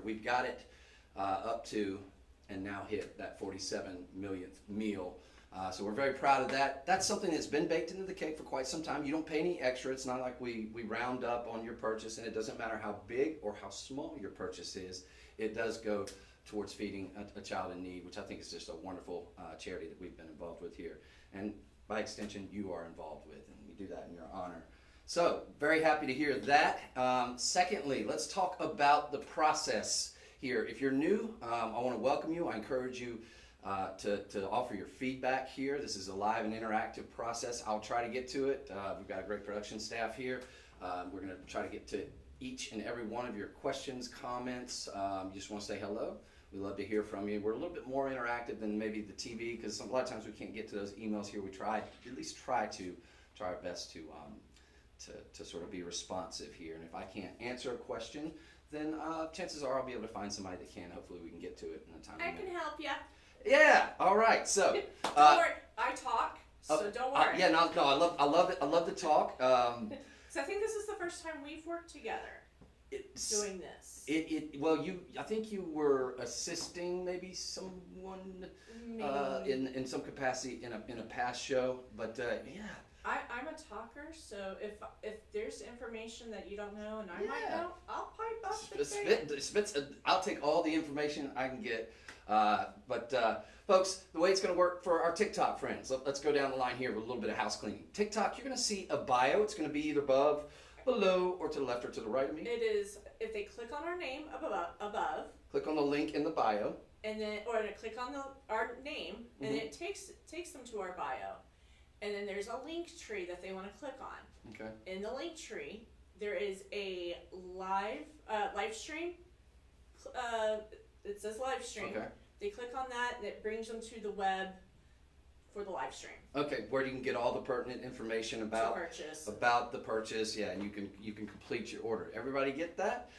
we've got it up to and now hit that 47 millionth meal. So we're very proud of that. That's something that's been baked into the cake for quite some time. You don't pay any extra. It's not like we round up on your purchase, and it doesn't matter how big or how small your purchase is. It does go towards feeding a child in need, which I think is just a wonderful charity that we've been involved with here. And by extension, you are involved with, and we do that in your honor. So, very happy to hear that. Secondly, let's talk about the process here. If you're new, I want to welcome you. I encourage you to offer your feedback here. This is a live and interactive process. I'll try to get to it. We've got a great production staff here. We're going to try to get to each and every one of your questions, comments. You just want to say hello. We love to hear from you. We're a little bit more interactive than maybe the TV because a lot of times we can't get to those emails here. We try our best to sort of be responsive here. And if I can't answer a question, then chances are I'll be able to find somebody that can. Hopefully we can get to it in a time. I can help you. Yeah. All right. So. Don't worry. I talk, so don't worry. Yeah. No. I love it. I love to talk. So I think this is the first time we've worked together doing this. Well, I think you were assisting maybe someone in some capacity in a past show, but yeah. I'm a talker, so if there's information that you don't know and I might know, I'll pipe up and say I'll take all the information I can get. But folks, the way it's going to work for our TikTok friends, let's go down the line here with a little bit of house cleaning. TikTok, you're going to see a bio. It's going to be either above, below, or to the left or to the right of me. It is, if they click on our name above. Click on the link in the bio. And then, or to click on our name, and then it takes them to our bio. And then there's a link tree that they want to click on. Okay. In the link tree, there is a live stream. It says live stream. Okay. They click on that, and it brings them to the web for the live stream. Okay, where you can get all the pertinent information about the purchase. Yeah, and you can complete your order. Everybody get that?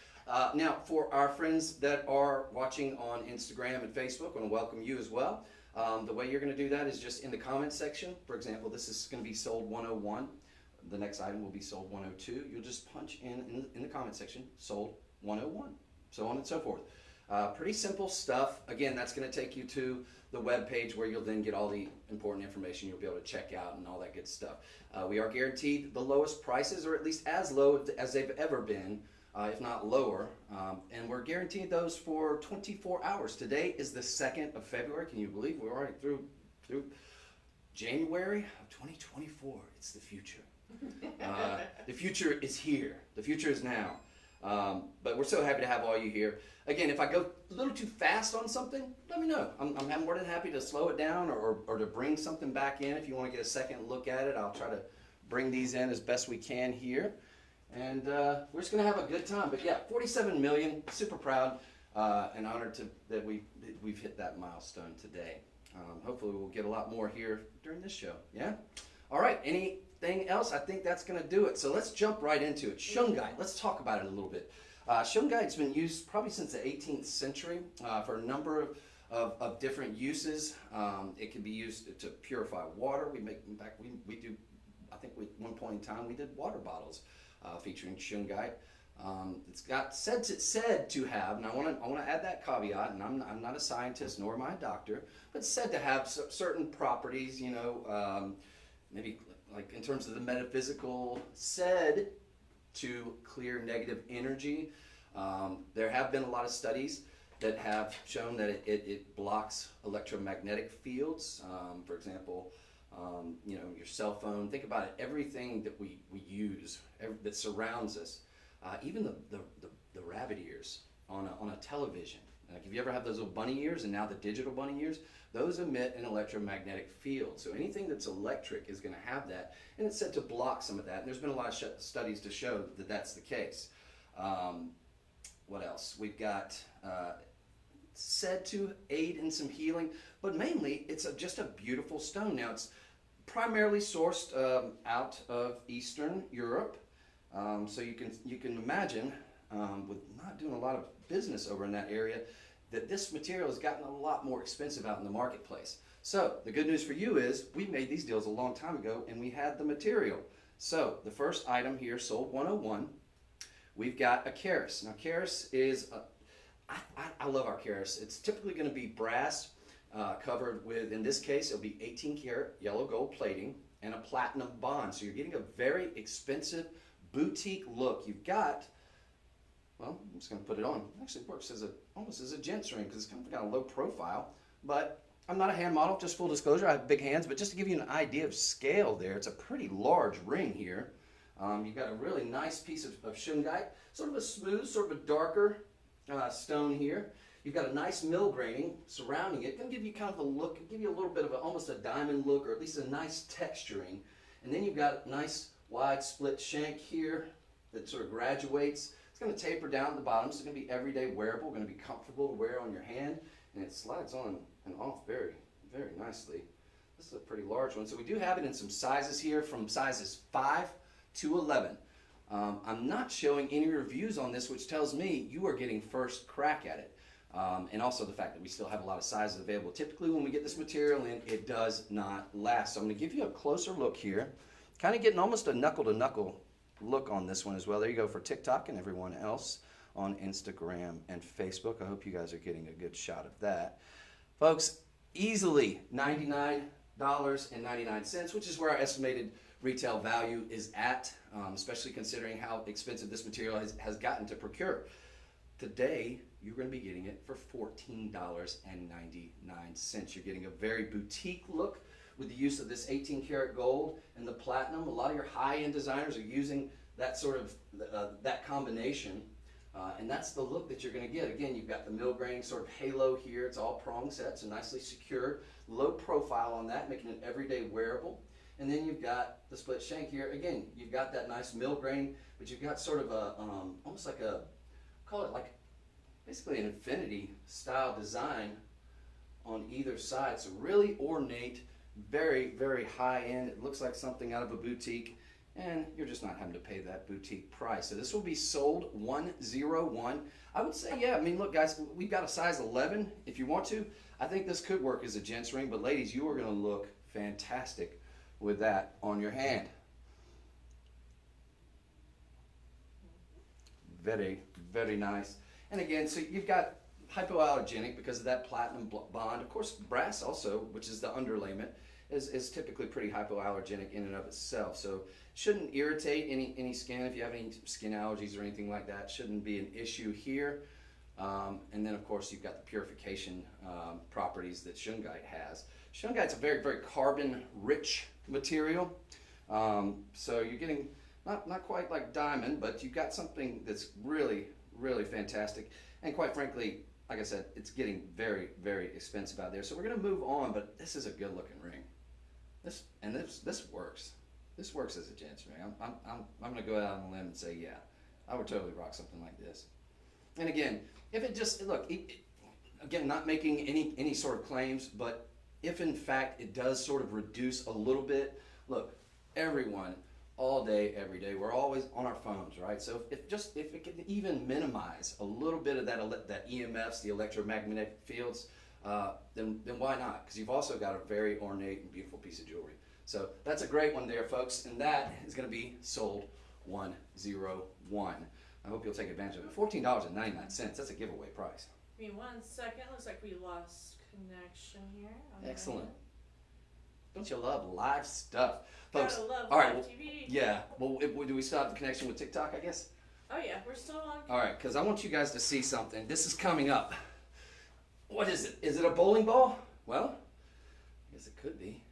Now, for our friends that are watching on Instagram and Facebook, I want to welcome you as well. The way you're going to do that is just in the comments section. For example, this is going to be sold 101. The next item will be sold 102. You'll just punch in the comment section, sold 101, so on and so forth. Pretty simple stuff. Again, that's going to take you to the web page where you'll then get all the important information you'll be able to check out and all that good stuff. We are guaranteed the lowest prices, or at least as low as they've ever been, if not lower, and we're guaranteed those for 24 hours. Today is the 2nd of February. Can you believe we're already through January of 2024? It's the future. The future is here. The future is now. But we're so happy to have all you here. Again, if I go a little too fast on something, let me know. I'm more than happy to slow it down or to bring something back in. If you want to get a second look at it, I'll try to bring these in as best we can here. And we're just going to have a good time. But yeah, 47 million, super proud and honored that we've hit that milestone today. Hopefully we'll get a lot more here during this show. Yeah? All right, anything else? I think that's going to do it. So let's jump right into it. Shungite, let's talk about it a little bit. Shungite's been used probably since the 18th century for a number of different uses. It can be used to purify water. We do, I think one point in time we did water bottles featuring Shungite. It's said to have, and I want to add that caveat, and I'm not a scientist nor am I a doctor, but said to have certain properties, maybe like in terms of the metaphysical, said to clear negative energy. There have been a lot of studies that have shown that it blocks electromagnetic fields. For example, your cell phone. Think about it. Everything that we use that surrounds us, even the rabbit ears on a television. Like if you ever have those little bunny ears, and now the digital bunny ears, those emit an electromagnetic field. So anything that's electric is going to have that, and it's said to block some of that. And there's been a lot of studies to show that that's the case. What else? We've got said to aid in some healing, but mainly it's just a beautiful stone. Now it's primarily sourced out of Eastern Europe, so you can imagine with not doing a lot of business over in that area, that this material has gotten a lot more expensive out in the marketplace. So the good news for you is we made these deals a long time ago and we had the material. So the first item here, sold 101, we've got a Keris. Now Keris is, I I love our Keras. It's typically going to be brass covered with, in this case, it'll be 18 karat yellow gold plating and a platinum bond. So you're getting a very expensive boutique look. You've got, well, I'm just going to put it on. It actually works as almost as a gent's ring because it's kind of got a low profile. But I'm not a hand model, just full disclosure. I have big hands, but just to give you an idea of scale there, it's a pretty large ring here. You've got a really nice piece of Shungite, sort of a smooth, sort of a darker stone here. You've got a nice mill graining surrounding it. Going to give you kind of a look, give you a little bit of almost a diamond look, or at least a nice texturing. And then you've got a nice wide split shank here that sort of graduates. It's going to taper down at the bottom, so it's going to be everyday wearable, going to be comfortable to wear on your hand, and it slides on and off very, very nicely. This is a pretty large one. So we do have it in some sizes here, from sizes 5 to 11. I'm not showing any reviews on this, which tells me you are getting first crack at it. And also the fact that we still have a lot of sizes available. Typically when we get this material in, it does not last. So I'm going to give you a closer look here. Kind of getting almost a knuckle-to-knuckle look on this one as well. There you go for TikTok and everyone else on Instagram and Facebook. I hope you guys are getting a good shot of that. Folks, easily $99.99, which is where our estimated retail value is at, especially considering how expensive this material has gotten to procure. Today, you're going to be getting it for $14.99. You're getting a very boutique look with the use of this 18 karat gold and the platinum. A lot of your high-end designers are using that sort of that combination, and that's the look that you're going to get. Again, you've got the mill graining sort of halo here. It's all prong set, so nicely secured. Low profile on that, making it everyday wearable. And then you've got the split shank here. Again, you've got that nice mill grain, but you've got sort of a almost like a, call it like basically an infinity style design on either side. So really ornate, very, very high end. It looks like something out of a boutique, and you're just not having to pay that boutique price. So this will be sold 101. I would say, yeah, I mean, look guys, we've got a size 11 if you want to. I think this could work as a gent's ring, but ladies, you are going to look fantastic with that on your hand. Very, very nice. And again, so you've got hypoallergenic because of that platinum bond. Of course, brass also, which is the underlayment, is typically pretty hypoallergenic in and of itself. So shouldn't irritate any skin. If you have any skin allergies or anything like that, shouldn't be an issue here. And then, of course, you've got the purification properties that Shungite has. Shungite's a very, very carbon-rich material. So you're getting not quite like diamond, but you've got something that's really, really fantastic. And quite frankly, like I said, it's getting very, very expensive out there. So we're going to move on, but this is a good-looking ring. This works. This works as a gent's ring. I'm going to go out on a limb and say, yeah, I would totally rock something like this. And again, if it just, look, again, not making any sort of claims, but if in fact it does sort of reduce a little bit, look, everyone, all day, every day, we're always on our phones, right? So if it can even minimize a little bit of that EMFs, the electromagnetic fields, then why not? Because you've also got a very ornate and beautiful piece of jewelry. So that's a great one there, folks, and that is going to be sold 101. I hope you'll take advantage of it. $14.99. That's a giveaway price. Give me 1 second. Looks like we lost connection here. Excellent. Don't you love live stuff, folks? Gotta love all right, live TV. Yeah. Well, do we still have the connection with TikTok, I guess? Oh yeah, we're still on. All right, because I want you guys to see something. This is coming up. What is it? Is it a bowling ball? Well, I guess it could be.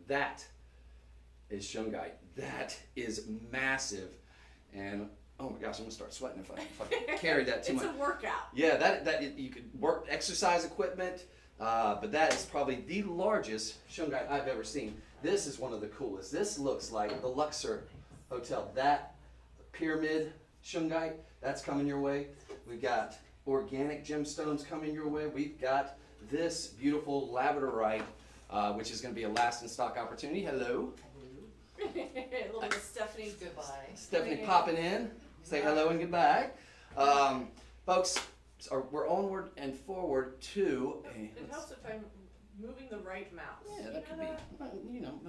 That is Shungite. That is massive, and oh my gosh, I'm gonna start sweating if I carry that too much. It's a workout. Yeah, that you could work exercise equipment, but that is probably the largest Shungite I've ever seen. This is one of the coolest. This looks like the Luxor Hotel. That pyramid Shungite, that's coming your way. We've got organic gemstones coming your way. We've got this beautiful labradorite, which is going to be a last in stock opportunity. Hello. A little bit of Stephanie. Goodbye. Stephanie popping in. Say hello and goodbye. Folks, we're onward and forward to It helps if I'm moving the right mouse. Yeah, that could be. You know,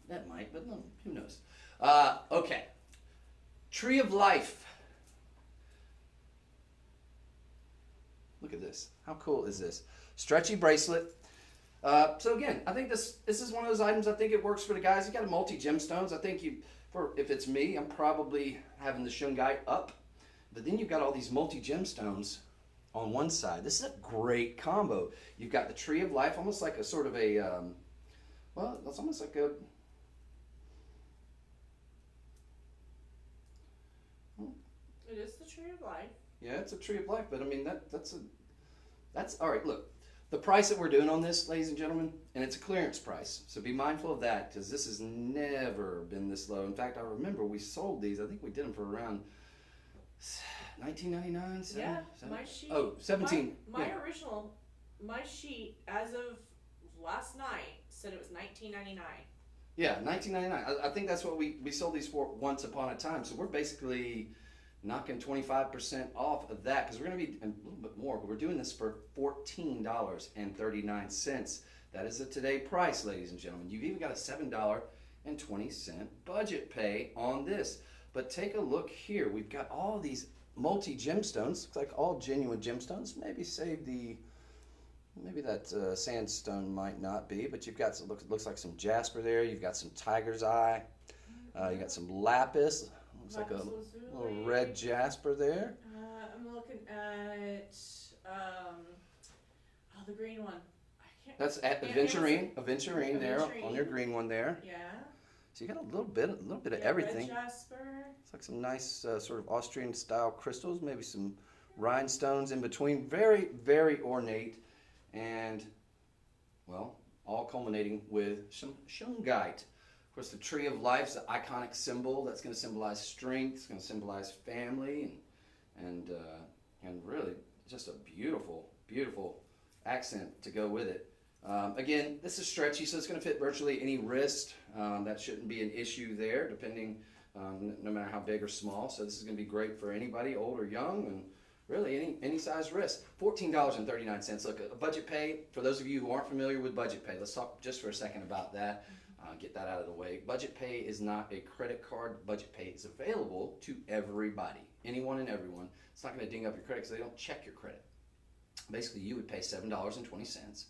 that might, but no, who knows? Okay. Tree of Life. Look at this. How cool is this? Stretchy bracelet. So again, I think this is one of those items. I think it works for the guys. You got a multi gemstones. I think if it's me, I'm probably having the Shungite up, but then you've got all these multi gemstones on one side. This is a great combo. You've got the tree of life, almost like a sort of a, well, it's almost like a. It is the tree of life. Yeah, it's a tree of life, but I mean that's all right. Look, the price that we're doing on this, ladies and gentlemen, and it's a clearance price, so be mindful of that because this has never been this low. In fact, I remember we sold these. I think we did them for around $19.99. Yeah, my sheet. Oh, 17. My yeah. original, my sheet as of last night said it was $19.99. Yeah, $19.99. I think that's what we sold these for once upon a time. So we're basically knocking 25% off of that because we're going to be a little bit more, but we're doing this for $14.39. That is a today price, ladies and gentlemen. You've even got a $7.20 budget pay on this. But take a look here. We've got all these multi gemstones. Looks like all genuine gemstones. Maybe save the. Maybe that sandstone might not be, but you've got looks like some jasper there. You've got some tiger's eye. You got some lapis. Looks like a little red jasper there. I'm looking at the green one. I can't. That's at aventurine there on your green one there. Yeah. So you got a little bit of everything. Red jasper. It's like some nice sort of Austrian style crystals, maybe some rhinestones in between. Very, very ornate. And, well, all culminating with some Shungite. Of course, the tree of life is the iconic symbol that's going to symbolize strength. It's going to symbolize family, and really just a beautiful, beautiful accent to go with it. Again, this is stretchy, so it's going to fit virtually any wrist. That shouldn't be an issue there, depending, no matter how big or small. So this is going to be great for anybody, old or young, and really any size wrist. $14.39. Look, a budget pay, for those of you who aren't familiar with budget pay, let's talk just for a second about that. Get that out of the way. Budget pay is not a credit card. Budget pay is available to everybody, anyone and everyone. It's not going to ding up your credit because they don't check your credit. Basically, you would pay $7.20,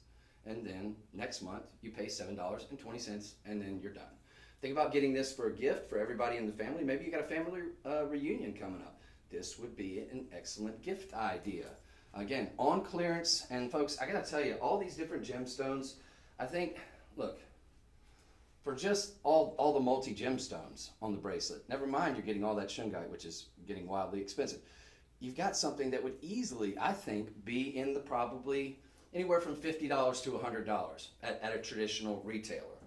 and then next month you pay $7.20, and then you're done. Think about getting this for a gift for everybody in the family. Maybe you got a family reunion coming up. This would be an excellent gift idea. Again, on clearance, and folks, I gotta tell you, all these different gemstones, I think, look, for just all the multi gemstones on the bracelet, never mind you're getting all that Shungite, which is getting wildly expensive. You've got something that would easily, I think, be in the probably anywhere from $50 to $100 at a traditional retailer.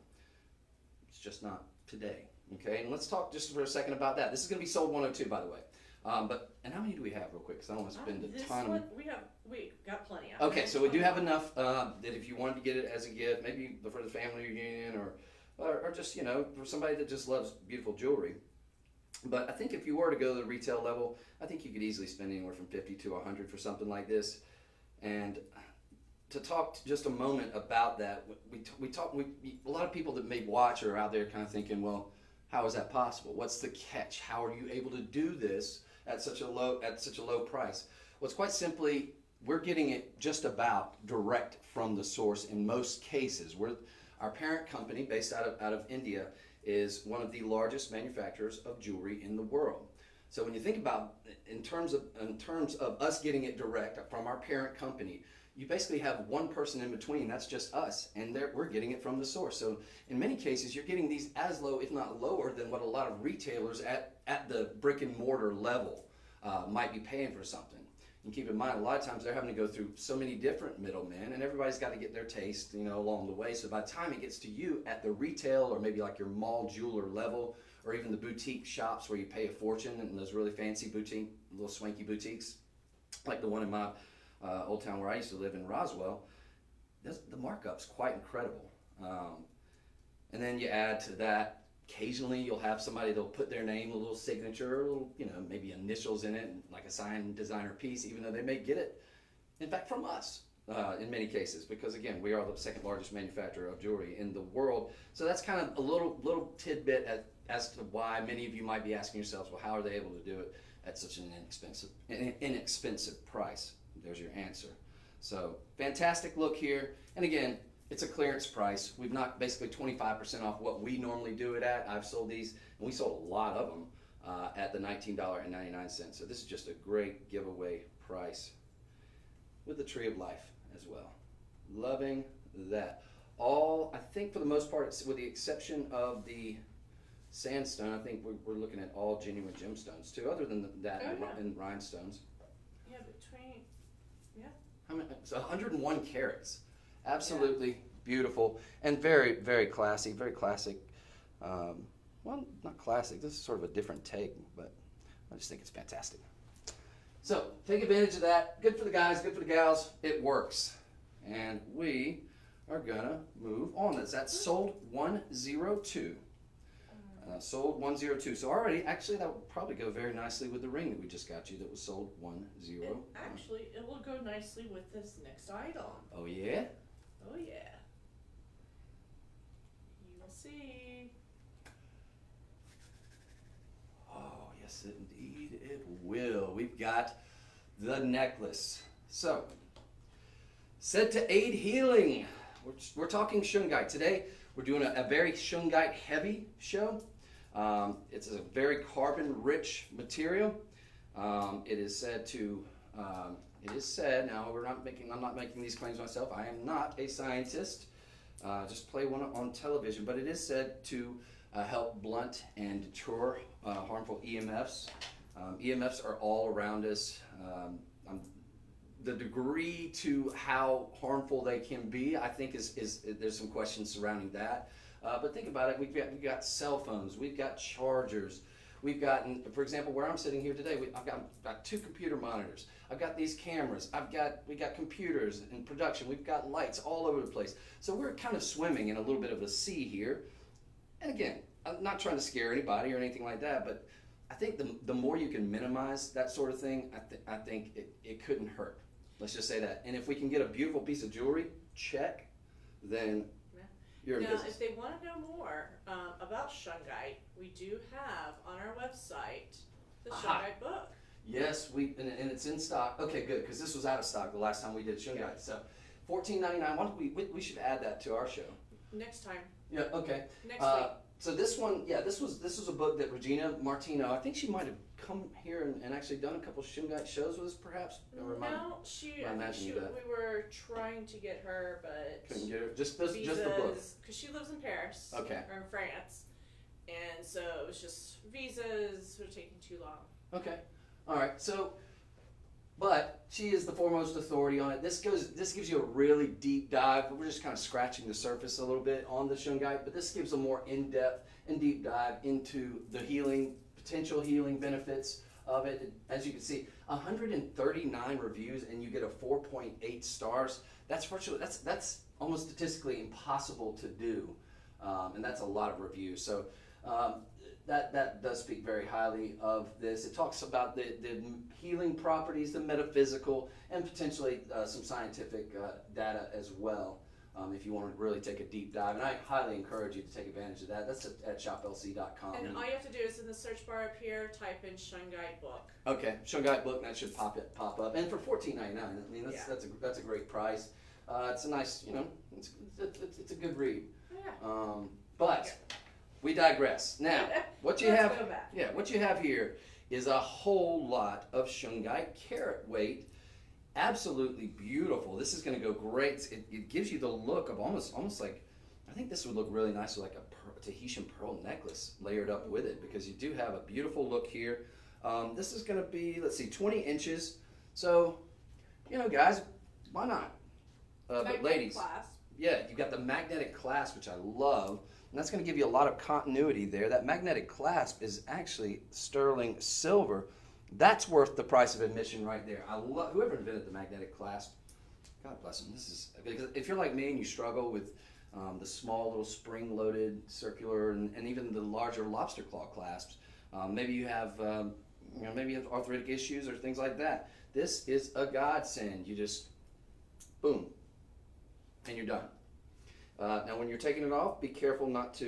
It's just not today, okay? And let's talk just for a second about that. This is gonna be sold 102, by the way. And how many do we have real quick? Because I don't want to spend a ton. We got plenty of. Okay, so we do have enough that if you wanted to get it as a gift, maybe for the family reunion or just, for somebody that just loves beautiful jewelry. But I think if you were to go to the retail level, I think you could easily spend anywhere from $50 to $100 for something like this. And to talk just a moment about that, a lot of people that may watch are out there kind of thinking, well, how is that possible? What's the catch? How are you able to do this at such a low price? Well, it's quite simply, we're getting it just about direct from the source in most cases. Our parent company, based out of India, is one of the largest manufacturers of jewelry in the world. So when you think about in terms of us getting it direct from our parent company, you basically have one person in between. That's just us, and we're getting it from the source. So in many cases, you're getting these as low, if not lower, than what a lot of retailers at the brick and mortar level might be paying for something. And keep in mind, a lot of times they're having to go through so many different middlemen, and everybody's got to get their taste, along the way. So by the time it gets to you at the retail, or maybe like your mall jeweler level, or even the boutique shops where you pay a fortune, and those really fancy boutique, little swanky boutiques, like the one in my old town where I used to live in Roswell, the markup's quite incredible. And then you add to that, occasionally you'll have somebody that'll put their name, a little signature, a little, maybe initials in it, like a signed designer piece, even though they may get it, in fact, from us in many cases, because again, we are the second largest manufacturer of jewelry in the world. So that's kind of a little tidbit as to why many of you might be asking yourselves, well, how are they able to do it at such an inexpensive price? There's your answer. So fantastic look here. And again, it's a clearance price. We've knocked basically 25% off what we normally do it at. I've sold these, and we sold a lot of them at the $19.99. So this is just a great giveaway price with the Tree of Life as well. Loving that. All, I think for the most part, with the exception of the sandstone, I think we're looking at all genuine gemstones too, other than that and rhinestones. Yeah, between, yeah. How many? It's 101 carats. Absolutely beautiful and very, very classy, very classic. Well, not classic. This is sort of a different take, but I just think it's fantastic. So take advantage of that. Good for the guys, good for the gals. It works. And we are gonna move on. That's sold 102. Sold 102. So already, actually, that would probably go very nicely with the ring that we just got you that was sold 101. And actually, it will go nicely with this next item. Oh yeah? Oh yeah. You will see. Oh yes, indeed it will. We've got the necklace. So, said to aid healing. We're talking Shungite today. We're doing a very Shungite heavy show. It's a very carbon-rich material. It is said to. It is said. Now I'm not making these claims myself. I am not a scientist. Just play one on television. But it is said to help blunt and deter harmful EMFs. EMFs are all around us. The degree to how harmful they can be, I think, is there's some questions surrounding that. But think about it. We've got cell phones. We've got chargers. We've got, for example, where I'm sitting here today, I've got 2 computer monitors. I've got these cameras. We got computers in production. We've got lights all over the place. So we're kind of swimming in a little bit of a sea here. And again, I'm not trying to scare anybody or anything like that, but I think the more you can minimize that sort of thing, I think it couldn't hurt. Let's just say that. And if we can get a beautiful piece of jewelry, check, then you're in now, business. if they want to know more about Shungite, we do have on our website the Shungite book. Yes, and it's in stock. Okay, good, because this was out of stock the last time we did Shungite. Yeah. So, $14.99. Why don't we should add that to our show. Next time. Yeah. Okay. Next week. So this one, this was a book that Regina Martino, I think she might have come here and actually done a couple Shungite shows with us, perhaps. No, we were trying to get her, but couldn't get her. Just the book. Because she lives in Paris. Okay. Or in France, and so it was just visas were taking too long. Okay. All right. So, but she is the foremost authority on it. This gives you a really deep dive. We're just kind of scratching the surface a little bit on the Shungite, but this gives a more in-depth and deep dive into the potential healing benefits of it. As you can see, 139 reviews, and you get a 4.8 stars. That's almost statistically impossible to do, and that's a lot of reviews. So. That does speak very highly of this. It talks about the healing properties, the metaphysical, and potentially some scientific data as well, if you want to really take a deep dive. And I highly encourage you to take advantage of that. That's at shoplc.com. And all you have to do is in the search bar up here, type in Shungite book. Okay, Shungite book, that should pop up. And for $14.99, I mean, that's a great price. It's a nice, it's a good read. Yeah. But we digress. Now, what you have here is a whole lot of Shungite carat weight. Absolutely beautiful. This is going to go great. It gives you the look of almost like, I think this would look really nice with like a Tahitian pearl necklace layered up with it, because you do have a beautiful look here. This is going to be, 20 inches. So, guys, why not? But ladies, clasp. Yeah, you've got the magnetic clasp, which I love. And that's going to give you a lot of continuity there. That magnetic clasp is actually sterling silver. That's worth the price of admission right there. I love whoever invented the magnetic clasp. God bless them. This is, because if you're like me and you struggle with the small little spring-loaded circular and even the larger lobster claw clasps, maybe you have arthritic issues or things like that. This is a godsend. You just boom, and you're done. Now when you're taking it off, be careful not to,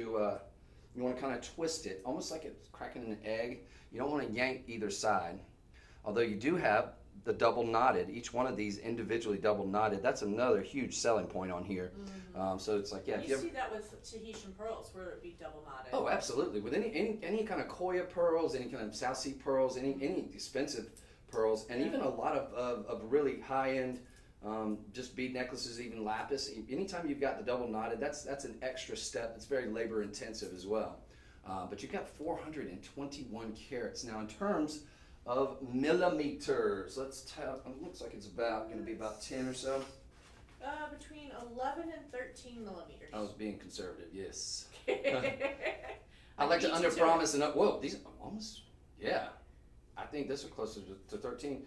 you want to kind of twist it, almost like it's cracking an egg. You don't want to yank either side. Although you do have the double knotted. Each one of these individually double knotted. That's another huge selling point on here. So it's like, yeah. You see that with Tahitian pearls, where it be double knotted. Oh, absolutely. With any kind of Koya pearls, any kind of South Sea pearls, any expensive pearls, and even a lot of really high end just bead necklaces, even lapis. Anytime you've got the double knotted, that's an extra step. It's very labor intensive as well. But you've got 421 carats. Now, in terms of millimeters, let's tell. It looks like it's going to be about 10 or so. Between 11 and 13 millimeters. I was being conservative, yes. I like to underpromise and whoa, these almost, yeah. I think this is closer to 13.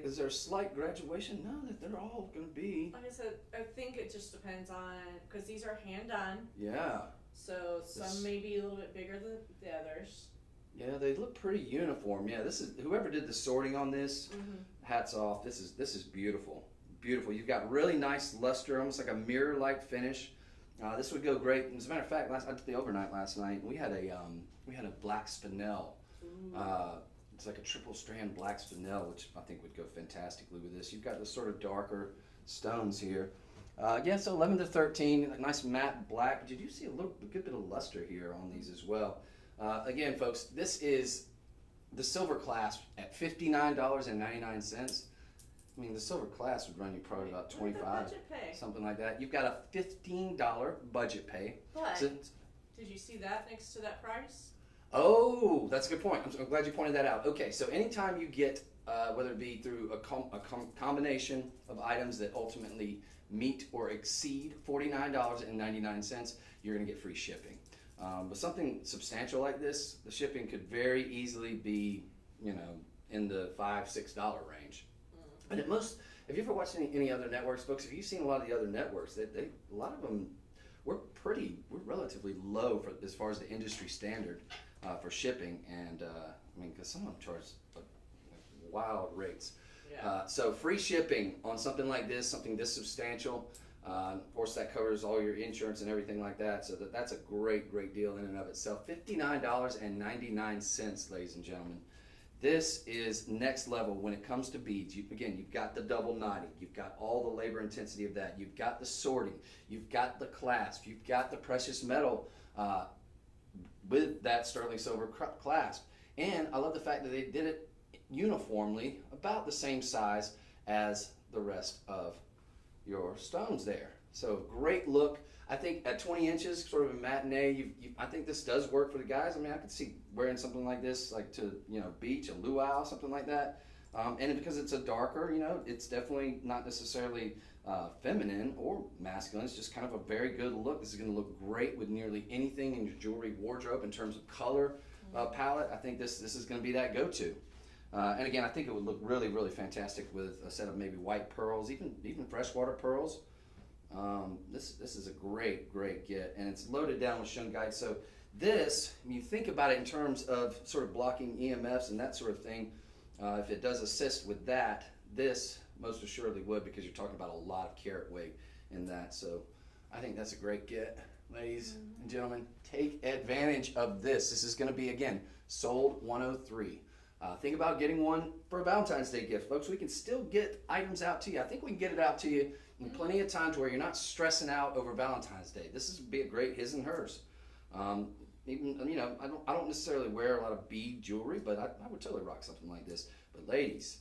Is there a slight graduation? No, they're all going to be. Like I said, I think it just depends on, because these are hand done. Yeah. So some may be a little bit bigger than the others. Yeah, they look pretty uniform. Yeah, this is whoever did the sorting on this. Hats off. This is beautiful. Beautiful. You've got really nice luster, almost like a mirror-like finish. This would go great. As a matter of fact, I did the overnight last night. We had a black spinel. It's like a triple strand black spinel, which I think would go fantastically with this. You've got the sort of darker stones here. Yeah, so 11 to 13, a nice matte black. Did you see a good bit of luster here on these as well? Again, folks, this is the silver clasp at $59.99. I mean, the silver class would run you probably about $25, budget pay? Something like that. You've got a $15 budget pay. But So, did you see that next to that price? oh, that's a good point. I'm glad you pointed that out. Okay, so anytime you get, whether it be through a combination of items that ultimately meet or exceed $49.99, you're going to get free shipping. But something substantial like this, the shipping could very easily be, in the $5-6 range. And at most, have you ever watched any other networks, folks? Have you seen a lot of the other networks? A lot of them, we're relatively low as far as the industry standard for shipping, and because some of them charge wild rates. Yeah. So free shipping on something like this, something this substantial. Of course, that covers all your insurance and everything like that. So that's a great deal in and of itself. $59.99, ladies and gentlemen. This is next level when it comes to beads. You've got the double knotting. You've got all the labor intensity of that. You've got the sorting. You've got the clasp. You've got the precious metal with that sterling silver clasp. And I love the fact that they did it uniformly, about the same size as the rest of your stones there. So great look. I think at 20 inches, sort of a matinee, I think this does work for the guys. I mean, I could see wearing something like this, like to, beach, a luau, something like that. And because it's a darker, it's definitely not necessarily feminine or masculine. It's just kind of a very good look. This is going to look great with nearly anything in your jewelry wardrobe in terms of color palette. I think this is going to be that go-to. And again, I think it would look really fantastic with a set of maybe white pearls, even freshwater pearls. This is a great get, and it's loaded down with Shungite. So this, when you think about it in terms of sort of blocking EMFs and that sort of thing, if it does assist with that, this most assuredly would, because you're talking about a lot of carat weight in that. So I think that's a great get, ladies and gentlemen. Take advantage of this. This is going to be, again, sold 103. Think about getting one for a Valentine's Day gift, folks. We can still get items out to you. I think we can get it out to you in plenty of time to where you're not stressing out over Valentine's Day. This is be a great his and hers. Even I don't necessarily wear a lot of bead jewelry, but I would totally rock something like this. But ladies,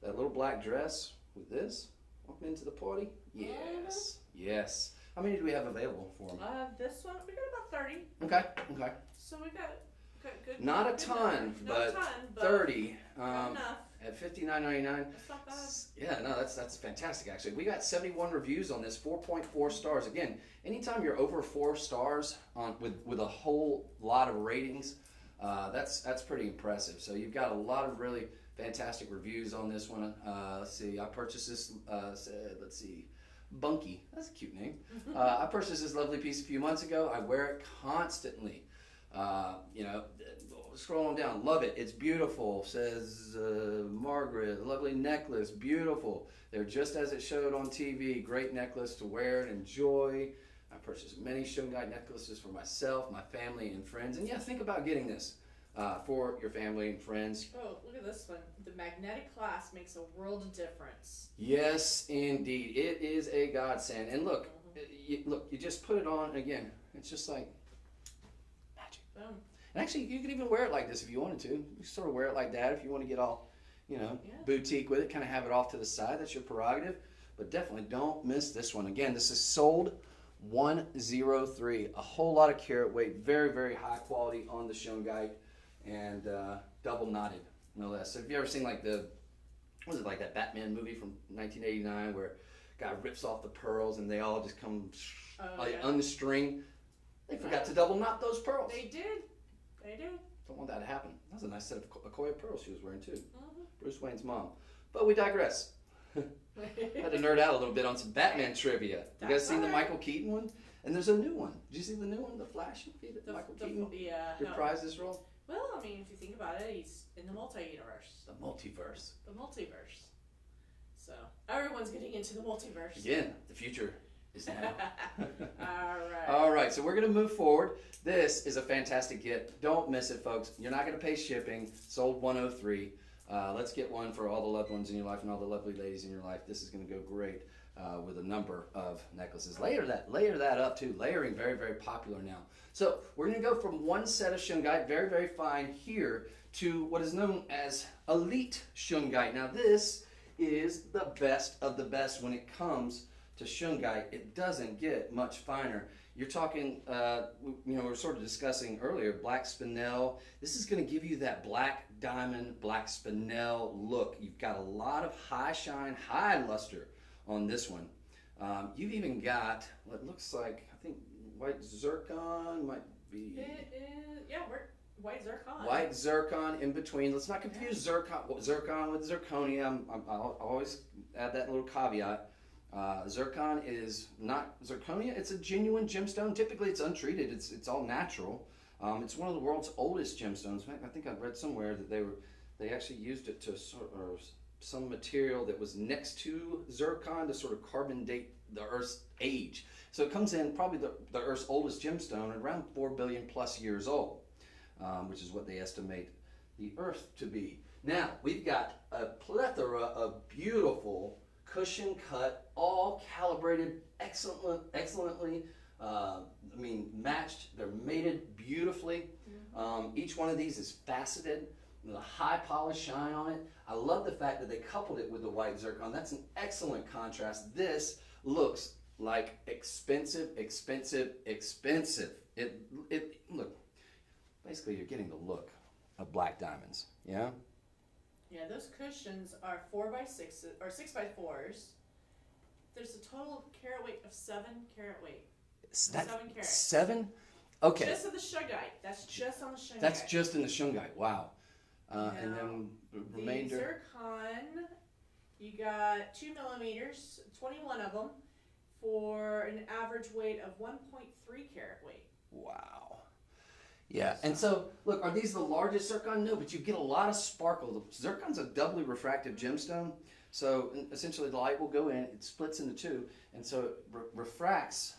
that little black dress with this, walking into the party, yes. How many do we have available for them? This one we got about 30. Okay. So we got good. Not a ton, but 30 enough. at $59.99. That's not bad. Yeah, no, that's fantastic. Actually, we got 71 reviews on this, 4.4 stars. Again, anytime you're over 4 stars on with a whole lot of ratings, that's pretty impressive. So you've got a lot of really fantastic reviews on this one. Let's see, I purchased this. Let's see. Bunky, that's a cute name. I purchased this lovely piece a few months ago. I wear it constantly. Scrolling down, love it. It's beautiful. Says Margaret, lovely necklace, beautiful. They're just as it showed on TV. Great necklace to wear and enjoy. I purchased many Shungite necklaces for myself, my family, and friends. And yeah, think about getting this. for your family and friends. Oh, look at this one. The magnetic clasp makes a world of difference. Yes, indeed. It is a godsend. And look, you just put it on again. It's just like magic. Boom. And actually, you could even wear it like this if you wanted to. You can sort of wear it like that if you want to get all, boutique with it. Kind of have it off to the side. That's your prerogative. But definitely don't miss this one. Again, this is sold 103. A whole lot of carat weight. Very, very high quality on the Shungite. And double knotted, no less. So have you ever seen like that Batman movie from 1989 where guy rips off the pearls and they all just come unstring? They forgot to double knot those pearls. They did. Don't want that to happen. That was a nice set of Akoya pearls she was wearing too. Bruce Wayne's mom. But we digress. Had to nerd out a little bit on some Batman trivia. You guys seen the Michael Keaton one? And there's a new one. Did you see the new one, the Flash movie that Michael Keaton reprised this role? Well, I mean, if you think about it, he's in the multi-universe. The multiverse. The multiverse. So, everyone's getting into the multiverse. Again, the future is now. Alright. Alright, so we're going to move forward. This is a fantastic gift. Don't miss it, folks. You're not going to pay shipping. Sold 103. Let's get one for all the loved ones in your life and all the lovely ladies in your life. This is going to go great with a number of necklaces. Layer that up too. Layering, very, very popular now. So we're going to go from one set of Shungite, very, very fine here, to what is known as elite Shungite. Now this is the best of the best when it comes to Shungite. It doesn't get much finer. You're talking, we were sort of discussing earlier, black spinel. This is going to give you that black diamond, black spinel look. You've got a lot of high shine, high luster on this one. You've even got what looks like, I think, white zircon might be. It is, yeah, white zircon. White zircon in between. Let's not confuse zircon with zirconia. I'll always add that little caveat. Zircon is not zirconia. It's a genuine gemstone. Typically, it's untreated. It's all natural. It's one of the world's oldest gemstones. I think I've read somewhere that they actually used it to some material that was next to zircon to sort of carbon date the Earth's age. So it comes in probably the Earth's oldest gemstone, around 4 billion plus years old, which is what they estimate the Earth to be. Now, we've got a plethora of beautiful cushion cut, all calibrated, excellently, matched. They're mated beautifully. Each one of these is faceted with a high polish shine on it. I love the fact that they coupled it with the white zircon. That's an excellent contrast. This looks like expensive. Look, basically you're getting the look of black diamonds. Yeah. Yeah, those cushions are 4x6 or 6x4s. There's a total carat weight of 7 carat weight. 7 carats. 7? Okay. Just of the Shungite. That's just on the Shungite. That's just in the Shungite. Wow. And then the remainder. The zircon, you got 2 millimeters, 21 of them, for an average weight of 1.3 carat weight. Wow. Yeah, and so, look, are these the largest zircon? No, but you get a lot of sparkle. Zircon's a doubly refractive gemstone, so essentially the light will go in, it splits into two, and so it refracts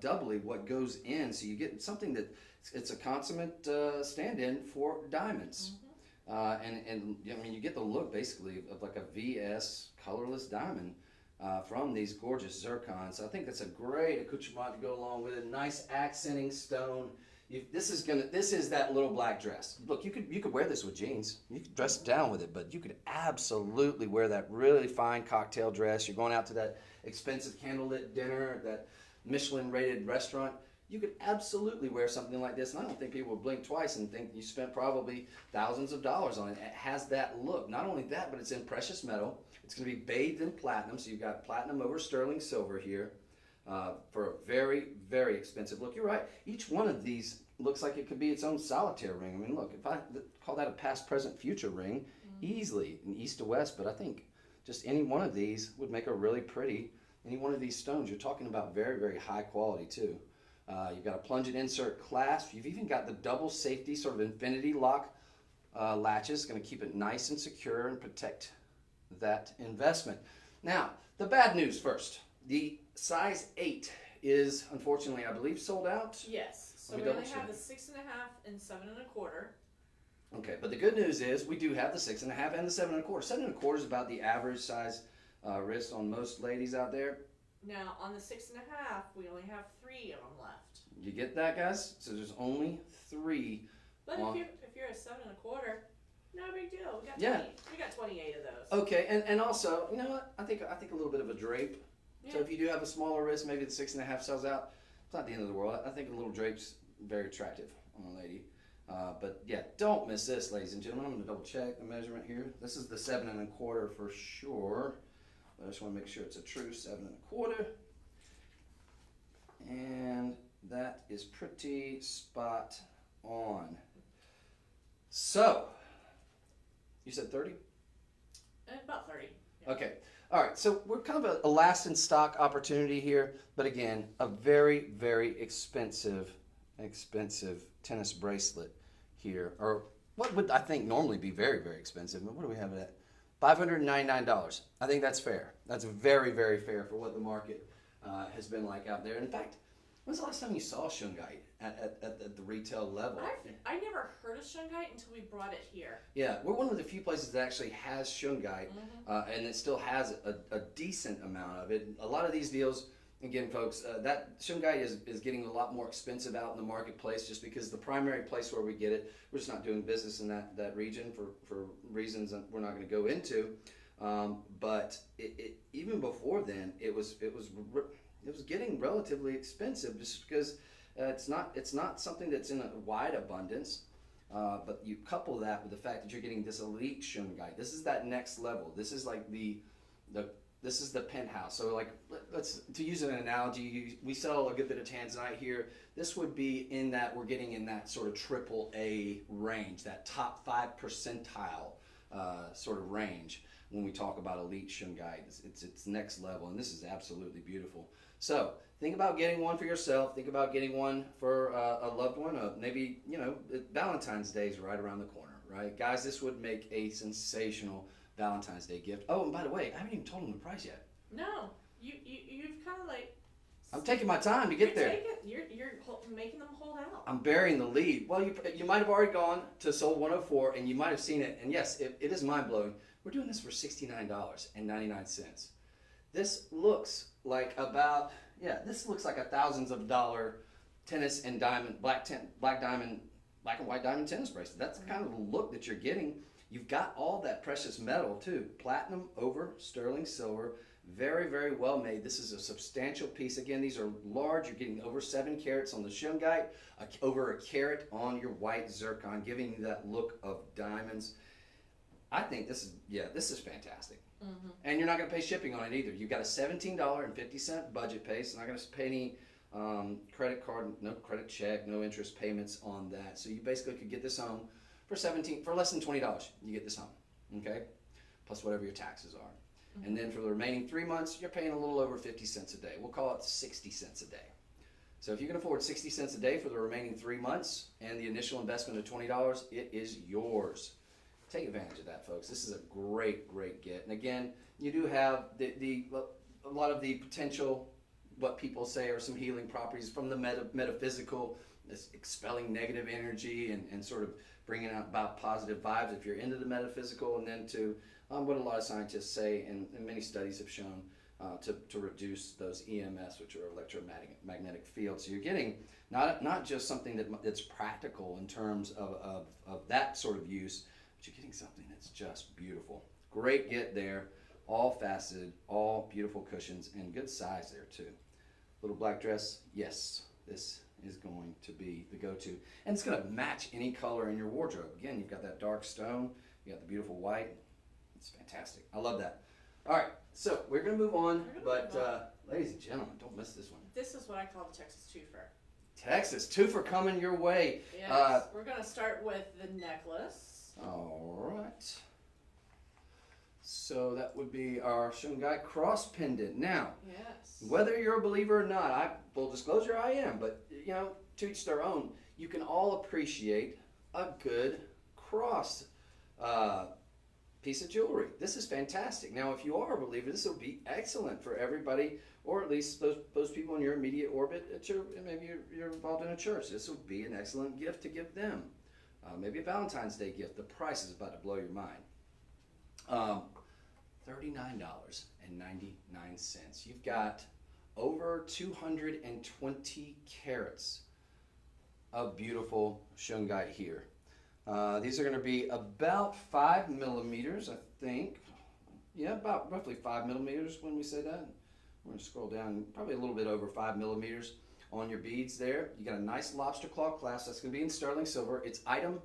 doubly what goes in, so you get something that, it's a consummate stand-in for diamonds. And you get the look, basically, of like a VS colorless diamond from these gorgeous zircons. So I think that's a great accoutrement to go along with it. Nice accenting stone. This is that little black dress. Look, you could wear this with jeans. You could dress it down with it, but you could absolutely wear that really fine cocktail dress. You're going out to that expensive candlelit dinner, that Michelin-rated restaurant. You could absolutely wear something like this, and I don't think people would blink twice and think you spent probably thousands of dollars on it. It has that look. Not only that, but it's in precious metal. It's going to be bathed in platinum, so you've got platinum over sterling silver here. For a very, very expensive look. You're right. Each one of these looks like it could be its own solitaire ring. I mean, look, if I call that a past, present, future ring, easily in east to west, but I think just any one of these would make a really pretty, any one of these stones. You're talking about very, very high quality too. You've got a plunging insert clasp. You've even got the double safety sort of infinity lock latches. Going to keep it nice and secure and protect that investment. Now, the bad news first. The size 8 is, unfortunately, I believe, sold out. Yes. So Let we me only double have check. the 6.5 and 7 1/4. Okay, but the good news is we do have the 6.5 and the 7.25. 7.25 is about the average size wrist on most ladies out there. Now, on the 6.5, we only have 3 of them left. You get that, guys? So there's only 3. But if you're a 7.25, no big deal. We got 28 of those. Okay, and also, you know what? I think a little bit of a drape. Yeah. So if you do have a smaller wrist, maybe the 6.5 sells out. It's not the end of the world. I think a little drape's very attractive on a lady. But yeah, don't miss this, ladies and gentlemen. I'm going to double check the measurement here. This is the 7.25 for sure. I just want to make sure it's a true 7.25. And that is pretty spot on. So, you said 30? About 30. Yeah. Okay. All right. So we're kind of a last in stock opportunity here, but again, a very, very expensive tennis bracelet here, or what would I think normally be very, very expensive. What do we have it at? $599. I think that's fair. That's very, very fair for what the market has been like out there. In fact, when's the last time you saw Shungite at the retail level? I never heard of Shungite until we brought it here. Yeah, we're one of the few places that actually has Shungite, and it still has a decent amount of it. A lot of these deals, again, folks, that Shungite is getting a lot more expensive out in the marketplace just because the primary place where we get it, we're just not doing business in that region for reasons that we're not going to go into. But even before then, it was getting relatively expensive just because it's not something that's in a wide abundance. But you couple that with the fact that you're getting this elite Shungite. This is that next level. This is like this is the penthouse. So like, to use an analogy, we sell a good bit of tanzanite here. This would be in that, we're getting in that sort of AAA range, that top 5 percentile sort of range when we talk about elite Shungite. It's next level, and this is absolutely beautiful. So think about getting one for yourself. Think about getting one for a loved one. Maybe, Valentine's Day is right around the corner, right? Guys, this would make a sensational Valentine's Day gift. Oh, and by the way, I haven't even told them the price yet. No, you've kind of like. I'm taking my time to get there. You're making them hold out. I'm burying the lead. Well, you might have already gone to Sold 104, and you might have seen it. And yes, it is mind blowing. We're doing this for $69.99. This looks like this looks like a thousands of dollar tennis and diamond black and white diamond tennis bracelet. That's kind of the look that you're getting. You've got all that precious metal too. Platinum over sterling silver. Very, very well made. This is a substantial piece. Again, these are large. You're getting over 7 carats on the Shungite, over a carat on your white zircon, giving you that look of diamonds. I think this is fantastic. Mm-hmm. And you're not going to pay shipping on it either. You've got a $17.50 budget pay, so you're not going to pay any credit card, no credit check, no interest payments on that. So you basically could get this home for less than $20. You get this home, okay? Plus whatever your taxes are. Mm-hmm. And then for the remaining 3 months, you're paying a little over 50 cents a day. We'll call it 60 cents a day. So if you can afford 60 cents a day for the remaining 3 months and the initial investment of $20, it is yours. Take advantage of that, folks. This is a great, great get. And again, you do have a lot of the potential, what people say are some healing properties from the metaphysical, this expelling negative energy and sort of bringing about positive vibes if you're into the metaphysical, and then to what a lot of scientists say, and many studies have shown, to reduce those EMS, which are electromagnetic fields. So you're getting not just something that's practical in terms of that sort of use, but you're getting something that's just beautiful. Great get there, all faceted, all beautiful cushions, and good size there too. Little black dress, yes, this is going to be the go-to. And it's going to match any color in your wardrobe. Again, you've got that dark stone, you got the beautiful white. It's fantastic. I love that. All right, so we're going to move on, but ladies and gentlemen, don't miss this one. This is what I call the Texas twofer. Texas twofer coming your way. Yes, we're going to start with the necklace. All right. So that would be our Shungite cross pendant. Now, yes, whether you're a believer or not, full disclosure, I am, but to each their own. You can all appreciate a good cross piece of jewelry. This is fantastic. Now, if you are a believer, this will be excellent for everybody, or at least those people in your immediate orbit. Maybe you're involved in a church. This would be an excellent gift to give them. maybe a Valentine's Day gift. The price is about to blow your mind. $39.99. You've got over 220 carats of beautiful Shungite here. These are going to be about 5 millimeters, I think. Yeah, about roughly 5 millimeters when we say that. We're going to scroll down, probably a little bit over 5 millimeters on your beads there. You got a nice lobster claw clasp. That's going to be in sterling silver. It's item,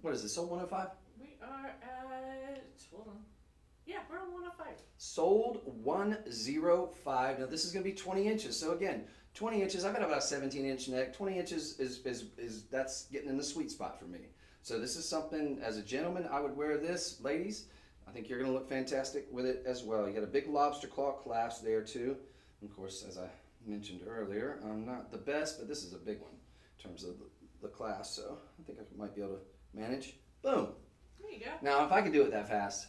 what is this, sold 105? We are at, hold on. Yeah, we're on 105. Sold 105. Now this is going to be 20 inches. So again, 20 inches, I've got about a 17-inch neck. 20 inches is that's getting in the sweet spot for me. So this is something, as a gentleman, I would wear this. Ladies, I think you're going to look fantastic with it as well. You got a big lobster claw clasp there too. And of course, as I mentioned earlier, I'm not the best, but this is a big one in terms of the clasp. So I think I might be able to manage. Boom. There you go. Now, if I can do it that fast,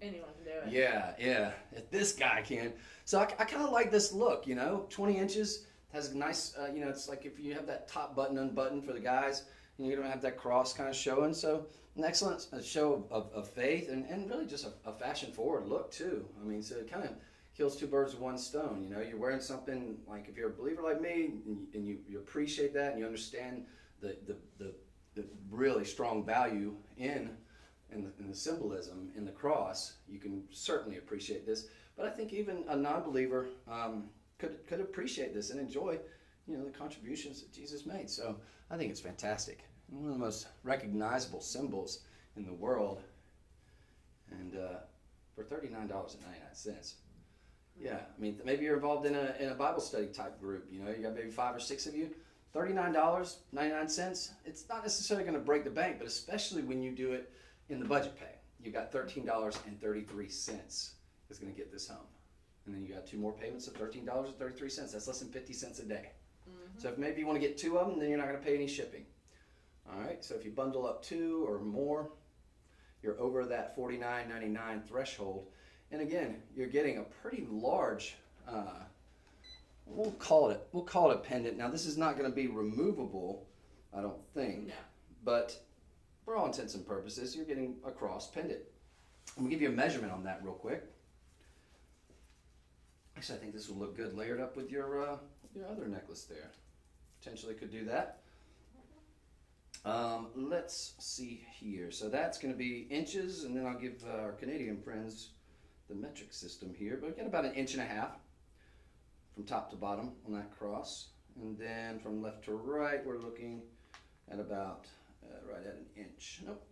anyone can do it. Yeah. If this guy can. So I kind of like this look, 20 inches has a nice, it's like if you have that top button unbuttoned for the guys, and you're going to have that cross kind of showing. So an excellent show of faith and really just a fashion forward look too. I mean, so it kind of kills two birds with one stone. You're wearing something like, if you're a believer like me and you appreciate that and you understand the really strong value in the symbolism in the cross, you can certainly appreciate this. But I think even a non-believer could appreciate this and enjoy, the contributions that Jesus made. So I think it's fantastic. One of the most recognizable symbols in the world, and for $39.99. Yeah, I mean, maybe you're involved in a Bible study type group. You got maybe 5 or 6 of you. $39.99. It's not necessarily going to break the bank, but especially when you do it in the budget pay. You got $13.33 is going to get this home. And then you got 2 more payments of $13.33. That's less than 50 cents a day. Mm-hmm. So if maybe you want to get 2 of them, then you're not going to pay any shipping. All right, so if you bundle up 2 or more, you're over that $49.99 threshold. And again, you're getting a pretty large, we'll call it a pendant. Now this is not going to be removable, I don't think. No. But for all intents and purposes, you're getting a cross pendant. I'm going to give you a measurement on that real quick. Actually, I think this will look good layered up with your other necklace there. Potentially could do that. Let's see here. So that's going to be inches, and then I'll give our Canadian friends the metric system here. But we get about 1.5 inches from top to bottom on that cross. And then from left to right, we're looking at about right at 1 inch. Nope,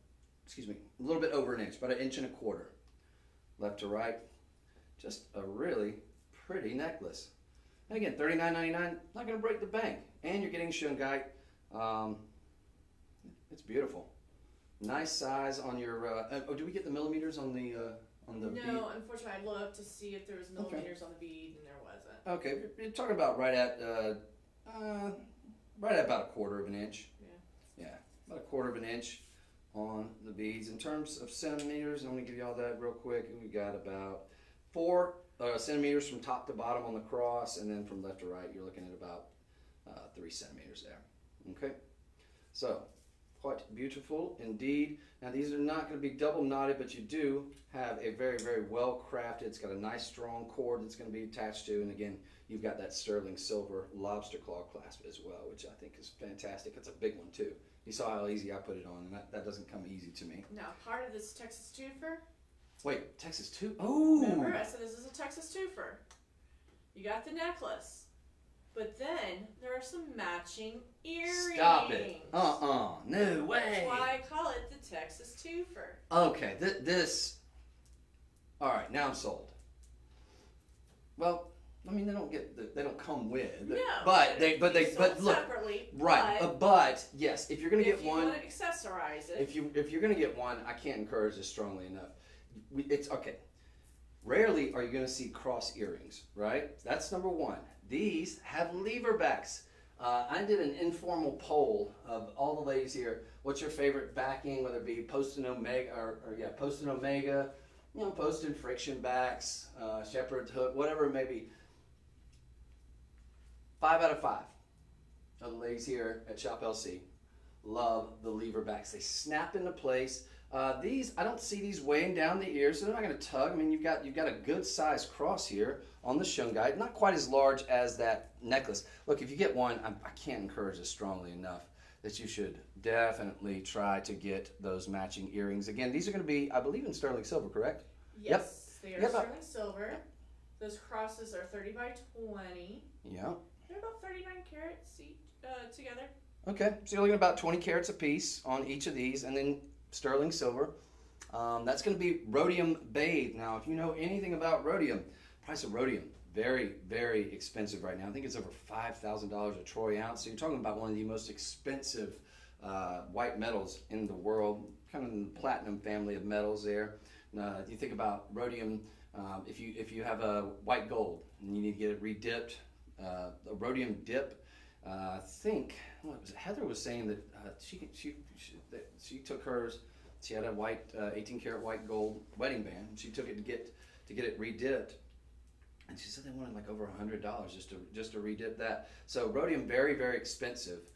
excuse me, a little bit over 1 inch, about 1.25 inches. Left to right, just a really pretty necklace. And again, $39.99, not going to break the bank. And you're getting Shungite. It's beautiful. Nice size on your. Do we get the millimeters on the bead? No, unfortunately, I looked to see if there was millimeters on the bead, and there wasn't. Okay, you're talking about right at about 1/4 inch. Yeah, about 1/4 inch on the beads. In terms of centimeters, I'm going to give you all that real quick. We got about 4 centimeters from top to bottom on the cross, and then from left to right, you're looking at about 3 centimeters there. Okay, so quite beautiful indeed. Now these are not going to be double knotted, but you do have a very, very well crafted. It's got a nice strong cord that's going to be attached to, and again, you've got that sterling silver lobster claw clasp as well, which I think is fantastic. It's a big one too. You saw how easy I put it on, and that doesn't come easy to me. Now, part of this Texas twofer. Wait, Texas two? Oh! Remember, I said this is a Texas twofer. You got the necklace, but then there are some matching earrings. Stop it! No way! That's why I call it the Texas twofer. Okay, this. All right, now I'm sold. Well, I mean, they don't come with. No, but look, separately. Right, but yes, if you're gonna get one, if you want to accessorize it, if you're gonna get one, I can't encourage this strongly enough. It's okay. Rarely are you gonna see cross earrings, right? That's number one. These have lever backs. I did an informal poll of all the ladies here. What's your favorite backing, whether it be post and omega, post and omega, post and friction backs, shepherd's hook, whatever it may be. 5 out of 5 of the ladies here at Shop LC love the lever backs. They snap into place. These, I don't see these weighing down the ears, so they're not going to tug. I mean, you've got a good size cross here on the Shungite, not quite as large as that necklace. Look, if you get one, I can't encourage this strongly enough that you should definitely try to get those matching earrings. Again, these are going to be, I believe, in sterling silver, correct? Yes, they are Yep. sterling silver. Those crosses are 30 by 20. Yeah. They're about 39 carats each, together. Okay, so you're looking at about 20 carats a piece on each of these, and then sterling silver. That's going to be rhodium bathed. Now, if you know anything about rhodium, price of rhodium, very, very expensive right now. I think it's over $5,000 a troy ounce. So you're talking about one of the most expensive white metals in the world, kind of in the platinum family of metals there. If you think about rhodium, if you have a white gold and you need to get it redipped, a rhodium dip, I think what was it? Heather was saying that she took hers. She had a white 18 karat white gold wedding band. She took it to get it redipped, and she said they wanted like over $100 just to redip that. So rhodium, very, very expensive,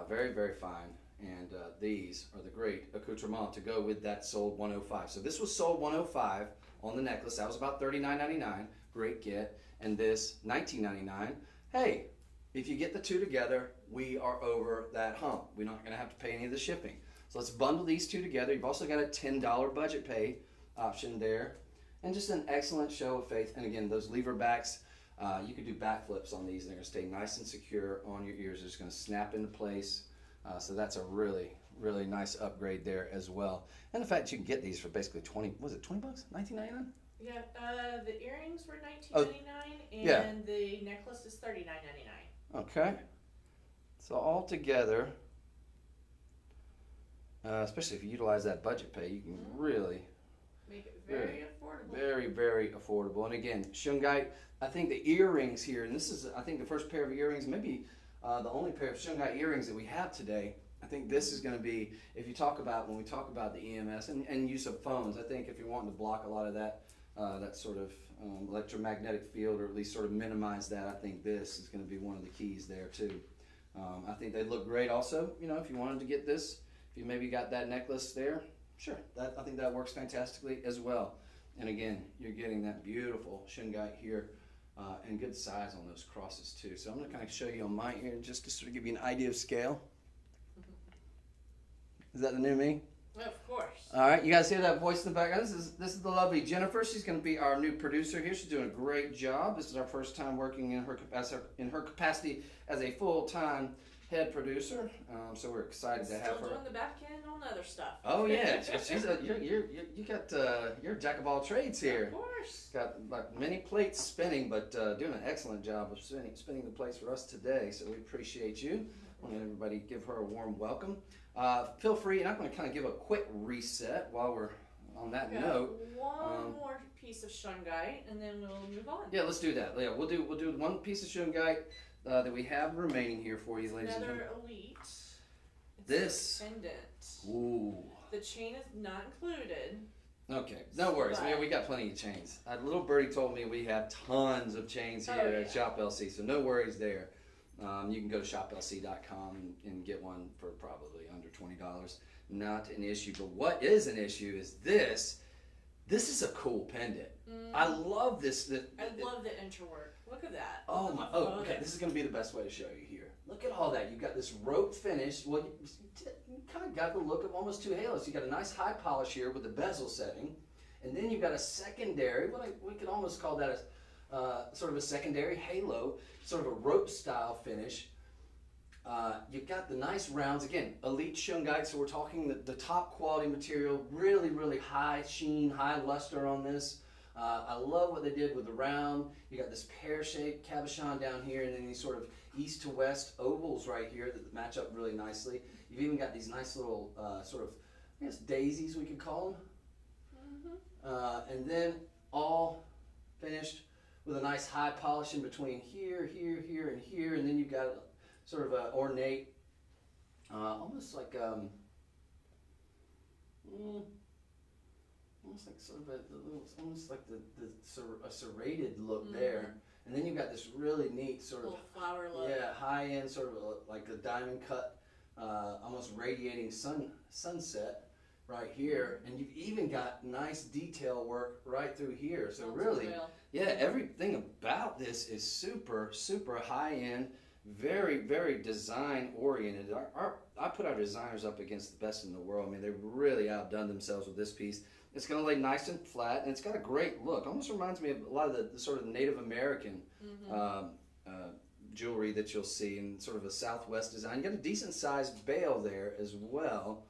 very, very fine, and these are the great accoutrement to go with that sold $105. So this was sold $105 on the necklace. That was about $39.99. Great get, and this $19.99. Hey, if you get the two together, we are over that hump. We're not going to have to pay any of the shipping. So let's bundle these two together. You've also got a $10 budget pay option there. And just an excellent show of faith. And again, those lever backs, you could do backflips on these. And they're going to stay nice and secure on your ears. They're just going to snap into place. So that's a really, really nice upgrade there as well. And the fact that you can get these for basically 20, was it 20 bucks? $19.99? Yeah, the earrings were $19.99 and the necklace is $39.99. Okay. So all together, especially if you utilize that budget pay, you can really make it very affordable. Very, very affordable. And again, Shungite, I think the earrings here, and this is, I think, the first pair of earrings, maybe the only pair of Shungite earrings that we have today. I think this is going to be, if you talk about, when we talk about the EMS and use of phones, I think if you're wanting to block a lot of that, that sort of electromagnetic field, or at least sort of minimize that, I think this is going to be one of the keys there too. I think they look great also, you know, if you wanted to get this, if you maybe got that necklace there, sure, I think that works fantastically as well. And again, you're getting that beautiful Shungite here, and good size on those crosses too. So I'm going to kind of show you on my ear just to sort of give you an idea of scale. Is that the new me? Of course. All right, you guys hear that voice in the background? This is the lovely Jennifer. She's going to be our new producer here. She's doing a great job. This is our first time working in her capacity as a full-time head producer. So we're excited to have her. Still doing the back end on other stuff. Oh yeah, you're a jack of all trades here. Of course. Got like many plates spinning, but doing an excellent job of spinning the plates for us today. So we appreciate you. I want everybody give her a warm welcome. Feel free, and I'm going to kind of give a quick reset while we're on that note. One more piece of Shungite, and then we'll move on. Yeah, let's do that. Yeah, we'll do one piece of Shungite that we have remaining here for you, ladies and gentlemen. Another elite. This pendant. Ooh. The chain is not included. Okay, no worries. Man, we got plenty of chains. Little birdie told me we have tons of chains here at Shop LC, so no worries there. You can go to shoplc.com and get one for probably under $20. Not an issue. But what is an issue is this. This is a cool pendant. I love this. I love the interwork. Look at that. Oh my! Oh, okay. This is going to be the best way to show you here. Look at all that. You've got this rope finish. Well, you kind of got the look of almost two halos. You got a nice high polish here with the bezel setting, and then you've got a secondary. We could almost call that a sort of a secondary halo, sort of a rope style finish. You've got the nice rounds, again, elite Shungite, so we're talking the top quality material, really, really high sheen, high luster on this. I love what they did with the round. You got this pear-shaped cabochon down here, and then these sort of east to west ovals right here that match up really nicely. You've even got these nice little sort of, I guess, daisies we could call them. And then all finished with a nice high polish in between here, here, here, and here, and then you've got sort of an ornate, almost like almost like sort of almost like a serrated look there, and then you've got this really neat sort of flower look. Yeah, high end sort of like the diamond cut almost radiating sunset right here, and you've even got nice detail work right through here. So really, yeah, everything about this is super, super high end, very, very design oriented. I put our designers up against the best in the world. I mean, they've really outdone themselves with this piece. It's going to lay nice and flat, and it's got a great look. Almost reminds me of a lot of the sort of Native American jewelry that you'll see in sort of a Southwest design. You got a decent sized bail there as well.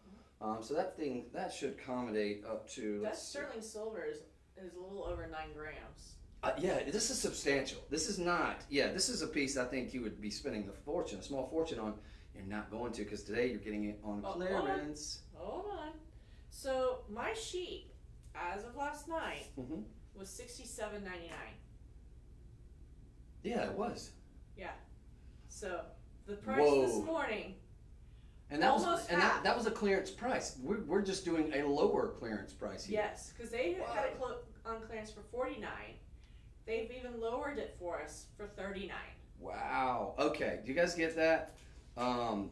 So that should accommodate up to... That sterling silver is a little over 9 grams. Yeah, this is substantial. This is not... Yeah, this is a piece I think you would be spending a small fortune on. You're not going to, because today you're getting it on clearance. Hold on. So my sheet, as of last night, was $67.99. Yeah, it was. Yeah. So the price this morning... And that was a clearance price. We're just doing a lower clearance price here. Yes, because they had it on clearance for $49. They've even lowered it for us for $39. Wow. Okay. Do you guys get that? And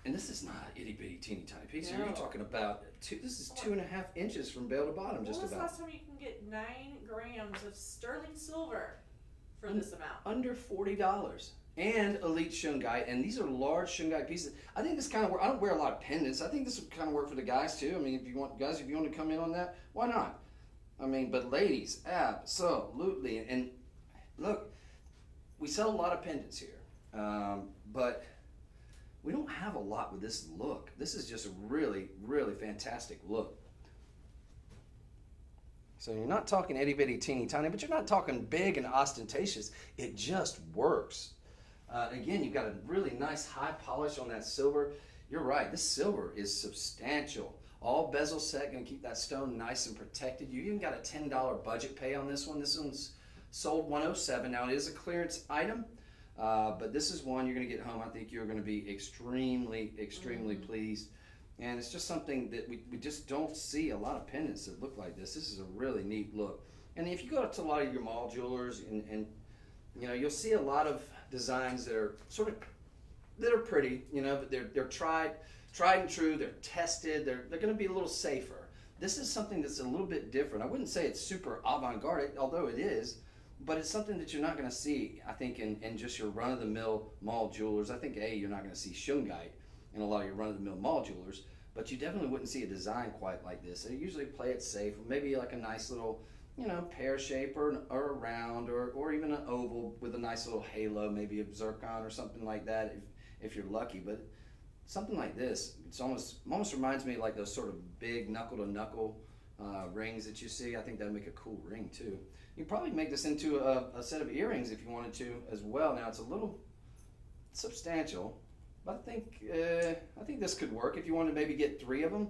this is not an itty bitty teeny tiny piece. No. You're talking about this is 2.5 inches from bail to bottom. Just about. When was the last time you can get 9 grams of sterling silver for this amount? Under $40. And elite Shungite, and these are large Shungite pieces. I think this kind of work. I don't wear a lot of pendants. I think this would kind of work for the guys too. I mean, if you want to come in on that, why not? I mean, but ladies, absolutely. And look, we sell a lot of pendants here, but we don't have a lot with this look. This is just a really, really fantastic look. So you're not talking itty bitty teeny tiny, but you're not talking big and ostentatious. It just works. Again, you've got a really nice high polish on that silver. You're right, this silver is substantial. All bezel set, going to keep that stone nice and protected. You even got a $10 budget pay on this one. This one's sold $107. Now it is a clearance item, but this is one you're going to get home. I think you're going to be extremely, extremely pleased. And it's just something that we just don't see a lot of pendants that look like this. This is a really neat look. And if you go to a lot of your mall jewelers and you know, you'll see a lot of designs that are pretty, you know, but they're tried and true, they're tested, they're going to be a little safer. This is something that's a little bit different. I wouldn't say it's super avant-garde, although it is, but it's something that you're not going to see, I think, in just your run-of-the-mill mall jewelers. I think, you're not going to see Shungite in a lot of your run-of-the-mill mall jewelers, but you definitely wouldn't see a design quite like this. They usually play it safe, maybe like a nice little, you know, pear shape or a round or even an oval with a nice little halo, maybe a zircon or something like that if you're lucky. But something like this, it's almost reminds me of like those sort of big knuckle-to-knuckle rings that you see. I think that'd make a cool ring too. You probably make this into a set of earrings if you wanted to as well. Now it's a little substantial, but I think this could work if you wanted to maybe get 3 of them,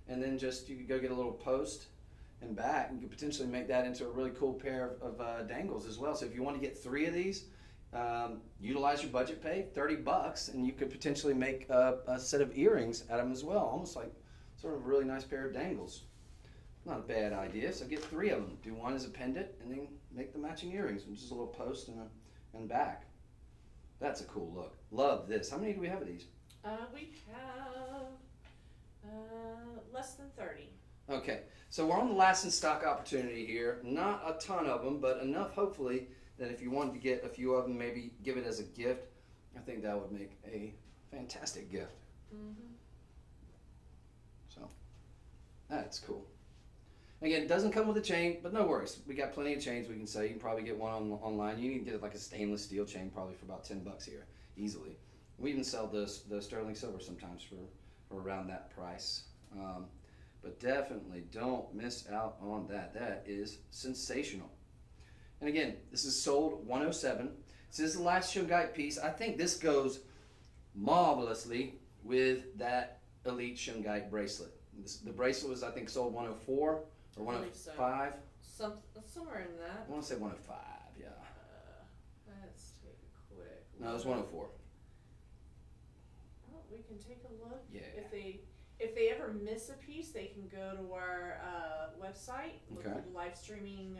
and then just you could go get a little post and back, and you could potentially make that into a really cool pair of dangles as well. So if you want to get 3 of these, utilize your budget pay, $30, and you could potentially make a set of earrings out of them as well, almost like sort of a really nice pair of dangles. Not a bad idea. So get 3 of them. Do one as a pendant, and then make the matching earrings, which is a little post and back. That's a cool look. Love this. How many do we have of these? We have less than 30. Okay, so we're on the last in stock opportunity here. Not a ton of them, but enough, hopefully, that if you wanted to get a few of them, maybe give it as a gift. I think that would make a fantastic gift. So, that's cool. Again, it doesn't come with a chain, but no worries. We got plenty of chains we can sell. You can probably get one online. You can get like a stainless steel chain probably for about $10 here, easily. We even sell the sterling silver sometimes for around that price. But definitely don't miss out on that. That is sensational. And again, this is sold $107. This is the last Shungite piece. I think this goes marvelously with that elite Shungite bracelet. The bracelet was, I think, sold $104 or $105. Somewhere in that. I want to say $105, yeah. Let's take a quick look. No, it was $104. Well, we can take a look. Yeah. If they ever miss a piece, they can go to our website, look Okay. at the live streaming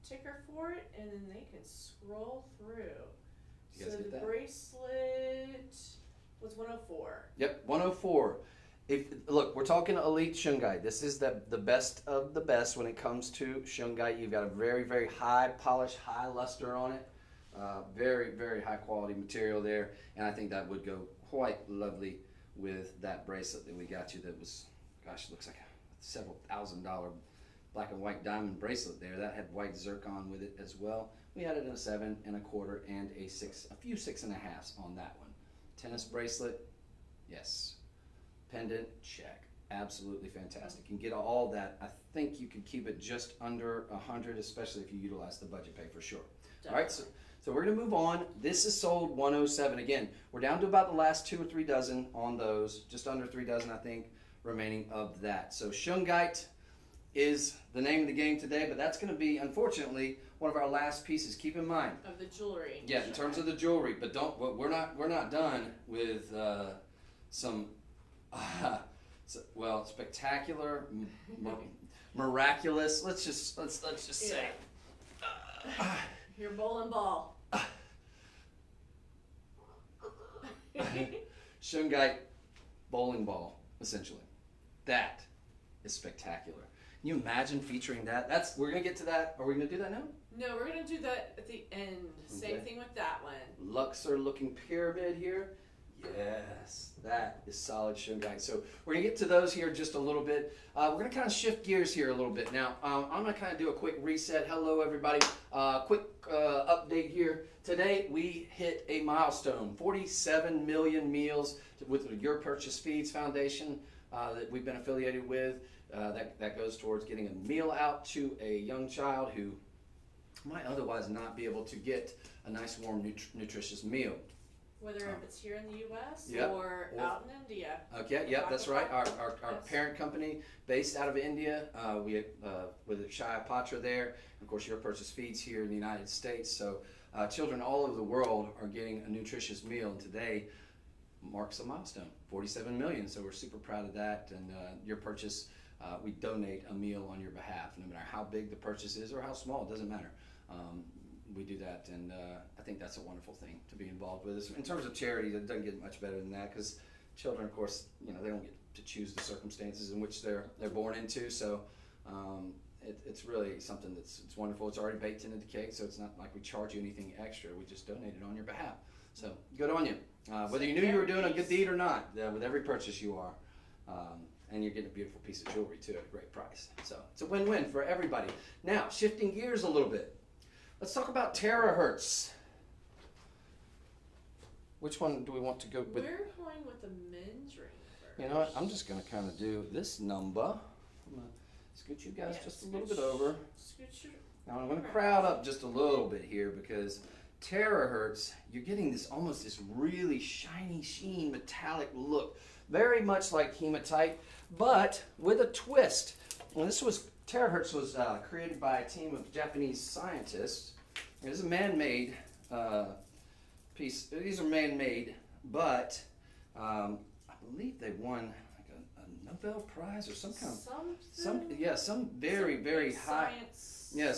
ticker for it, and then they can scroll through. You guys So get the that? bracelet What's 104? Yep, 104. Look, we're talking elite Shungite. This is the best of the best when it comes to Shungite. You've got a very, very high polish, high luster on it. Very, very high quality material there. And I think that would go quite lovely with that bracelet that we got you that was, gosh, looks like a several $1,000 black and white diamond bracelet there. That had white zircon with it as well. We had it in a 7 1/4 and a few 6 1/2 on that one. Tennis bracelet, yes. Pendant, check. Absolutely fantastic. You can get all that. I think you could keep it just under 100, especially if you utilize the budget pay for sure. Definitely. All right, so we're going to move on. This is sold 107. Again, we're down to about the last 2 or 3 dozen on those. Just under 3 dozen, I think, remaining of that. So Shungite is the name of the game today, but that's going to be, unfortunately, one of our last pieces. Keep in mind. Of the jewelry. Yeah, in terms of the jewelry, but we're not done with some spectacular, miraculous. Let's just say. Your bowling ball. Shungite bowling ball, essentially. That is spectacular. Can you imagine featuring that? We're gonna get to that. Are we gonna do that now? No, we're gonna do that at the end. Same thing with that one. Luxor looking pyramid here. Yes, that is solid Shungite. So we're gonna get to those here just a little bit. We're gonna kind of shift gears here a little bit. Now, I'm gonna kind of do a quick reset. Hello, everybody. Quick update here. Today we hit a milestone: 47 million meals with the Your Purchase Feeds Foundation that we've been affiliated with. That goes towards getting a meal out to a young child who might otherwise not be able to get a nice, warm, nutritious meal. Whether if it's here in the U.S. Yep. or out in India. Okay, yep, that's right. Our parent company based out of India, with Shaya Patra there. Of course, Your Purchase Feeds here in the United States. So children all over the world are getting a nutritious meal, and today marks a milestone, 47 million. So we're super proud of that. And Your Purchase, we donate a meal on your behalf, no matter how big the purchase is or how small, it doesn't matter. We do that, and I think that's a wonderful thing to be involved with. In terms of charity, it doesn't get much better than that, because children, of course, they don't get to choose the circumstances in which they're born into. So it's really something it's wonderful. It's already baked into the cake, so it's not like we charge you anything extra. We just donate it on your behalf. So good on you. Whether you knew you were doing a good deed or not, with every purchase you are. And you're getting a beautiful piece of jewelry too at a great price. So it's a win-win for everybody. Now, shifting gears a little bit. Let's talk about terahertz. Which one do we want to go with? We're going with the men's ring first. You know what? I'm just going to kind of do this number. I'm going to scoot you guys just a little bit over. Now I'm going to crowd up just a little bit here, because terahertz, you're getting this almost this really shiny sheen metallic look. Very much like hematite, but with a twist. And terahertz was created by a team of Japanese scientists. It is a man-made piece. These are man-made, but I believe they won like a Nobel Prize or some very, very high. Science. Yeah,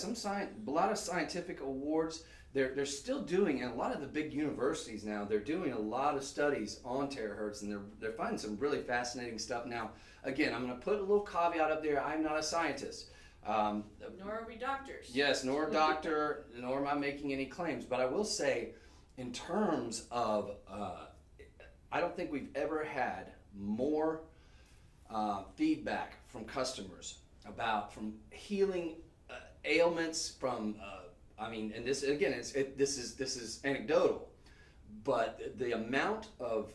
a lot of scientific awards. They're still doing, and a lot of the big universities now, they're doing a lot of studies on terahertz, and they're finding some really fascinating stuff. Now, again, I'm going to put a little caveat up there. I'm not a scientist. Nor are we doctors. Yes, nor a doctor, nor am I making any claims. But I will say, in terms of, I don't think we've ever had more feedback from customers from healing ailments, from and this again, this is anecdotal, but the amount of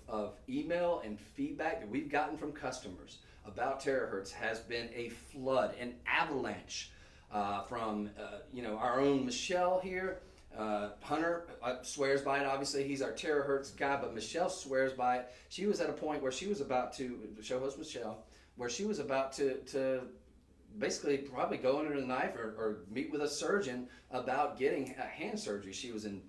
email and feedback that we've gotten from customers about terahertz has been a flood, an avalanche, from our own Michelle here. Hunter swears by it. Obviously, he's our terahertz guy, but Michelle swears by it. She was at a point where she was about to, the show host Michelle, where she was about to basically probably go under the knife or meet with a surgeon about getting hand surgery. She was in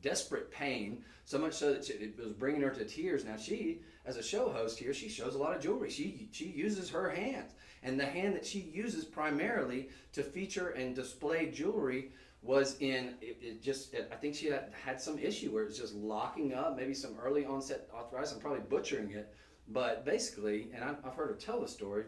desperate pain, so much so that it was bringing her to tears. Now she, as a show host here, she shows a lot of jewelry. She uses her hands, and the hand that she uses primarily to feature and display jewelry was I think she had some issue where it was just locking up, maybe some early onset arthritis. I'm probably butchering it, but basically, and I've heard her tell the story,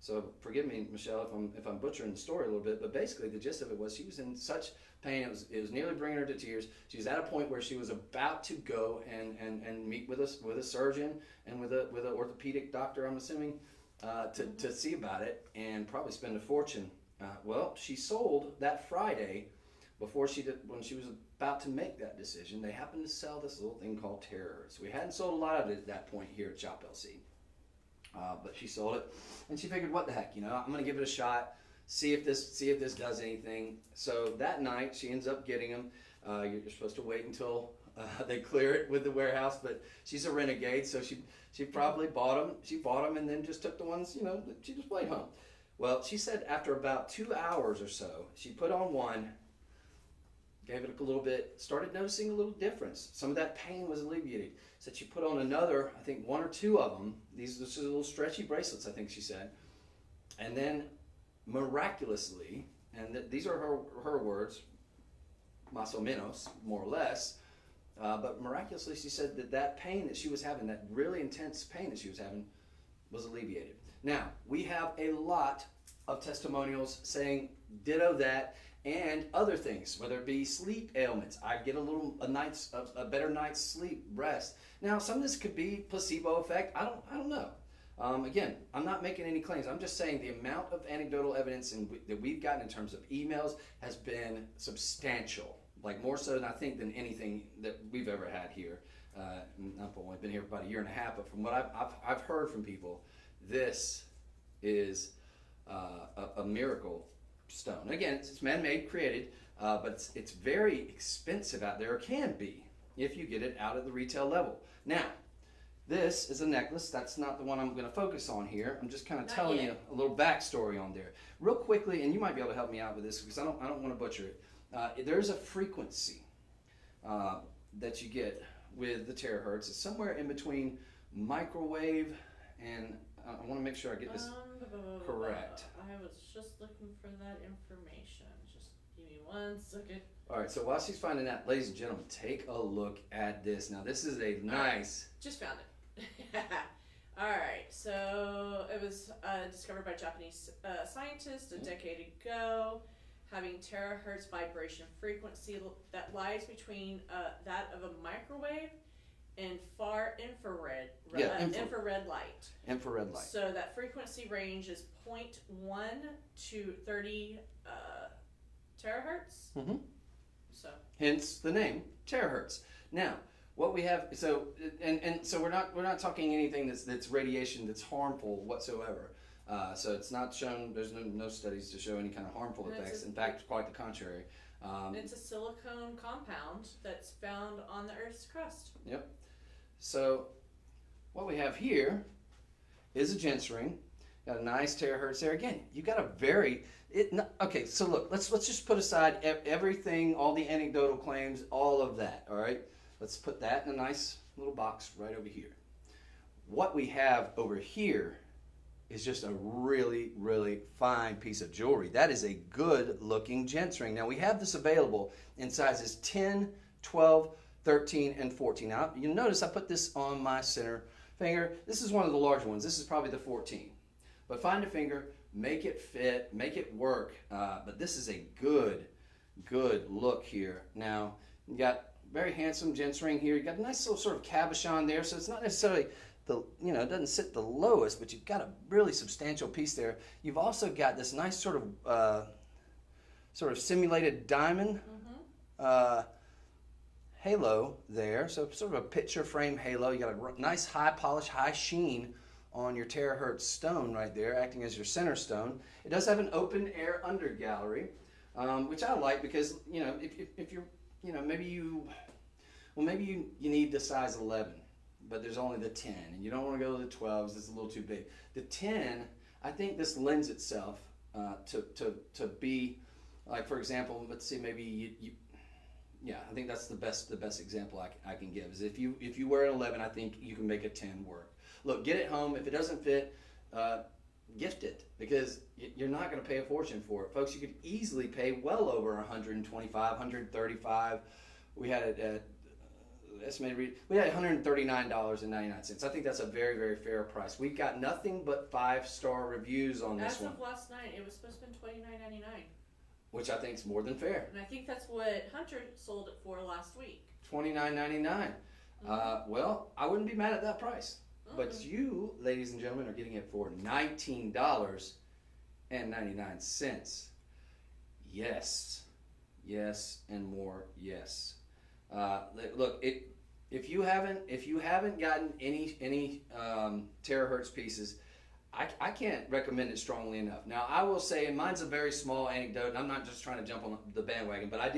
so forgive me, Michelle, if I'm butchering the story a little bit, but basically the gist of it was she was in such pain, it was nearly bringing her to tears. She was at a point where she was about to go and meet with a surgeon and with an orthopedic doctor, I'm assuming, to see about it, and probably spend a fortune. Well, she sold that Friday when she was about to make that decision. They happened to sell this little thing called Terahertz. We hadn't sold a lot of it at that point here at Shop LC. But she sold it, and she figured, what the heck, I'm going to give it a shot, see if this does anything. So that night, she ends up getting them. You're supposed to wait until they clear it with the warehouse, but she's a renegade, so she probably bought them. She bought them and then just took the ones, that she just played home. Well, she said after about 2 hours or so, she put on one, gave it a little bit, started noticing a little difference. Some of that pain was alleviated. Said she put on another, I think 1 or 2 of them. These are little stretchy bracelets, I think she said. And then miraculously, and these are her words, más o menos, more or less, but miraculously she said that pain that she was having, that really intense pain that she was having, was alleviated. Now, we have a lot of testimonials saying ditto that, and other things, whether it be sleep ailments. I get a better night's sleep, rest. Now, some of this could be placebo effect. I don't know. Again, I'm not making any claims. I'm just saying the amount of anecdotal evidence that we've gotten in terms of emails has been substantial, like more so than I think than anything that we've ever had here. I've only been here for about 1.5 years, but from what I've heard from people, this is a miracle stone. Again, it's man-made, created, but it's very expensive out there, or can be, if you get it out at the retail level. Now, this is a necklace. That's not the one I'm going to focus on here. I'm just kind of telling you a little backstory on there. Real quickly, and you might be able to help me out with this because I don't want to butcher it. There's a frequency that you get with the terahertz. It's somewhere in between microwave and I want to make sure I get this correct. I was just looking for that information. Just give me 1 second. All right, so while she's finding that, ladies and gentlemen, take a look at this. Now, this is a nice... Just found it. All right, so it was discovered by Japanese scientists a decade ago, having terahertz vibration frequency that lies between that of a microwave and far infrared light. Infrared light. So that frequency range is 0.1 to 30 terahertz. Mm-hmm. So hence the name terahertz. Now, what we have, so we're not talking anything that's radiation that's harmful whatsoever. So it's not shown. There's no studies to show any kind of harmful effects. In fact, quite the contrary. It's a silicone compound that's found on the Earth's crust. Yep. So what we have here is a gents ring. Got a nice terahertz there. Again, you got a okay, so look, let's just put aside everything, all the anecdotal claims, all of that, all right? Let's put that in a nice little box right over here. What we have over here is just a really, really fine piece of jewelry. That is a good looking gents ring. Now we have this available in sizes 10, 12, 13, and 14. Now you'll notice I put this on my center finger. This is one of the larger ones. This is probably the 14. But find a finger, make it fit, make it work. But this is a good look here. Now you got very handsome gents ring here. You got a nice little sort of cabochon there, so it's not necessarily it doesn't sit the lowest, but you've got a really substantial piece there. You've also got this nice sort of simulated diamond halo there, so sort of a picture frame halo. You got a nice high polish, high sheen on your terahertz stone right there, acting as your center stone. It does have an open air under gallery, which I like because if you're maybe you need the size 11. But there's only the 10, and you don't want to go to the 12s. It's a little too big. The 10, I think this lends itself to be, like, for example, let's see, maybe I think that's the best example I can give is if you wear an 11, I think you can make a 10 work. Look, get it home. If it doesn't fit, gift it, because you're not going to pay a fortune for it, folks. You could easily pay well over 125, 135. We had it at estimated. We had $139.99. I think that's a very, very fair price. We got nothing but 5-star reviews on this one. As of last night, it was supposed to be $29.99. Which I think is more than fair. And I think that's what Hunter sold it for last week. $29.99. Mm-hmm. Well, I wouldn't be mad at that price. Mm-hmm. But you, ladies and gentlemen, are getting it for $19.99. Yes. Yes, and more yes. Look, if you haven't gotten any terahertz pieces, I can't recommend it strongly enough. Now, I will say, and mine's a very small anecdote, and I'm not just trying to jump on the bandwagon, but I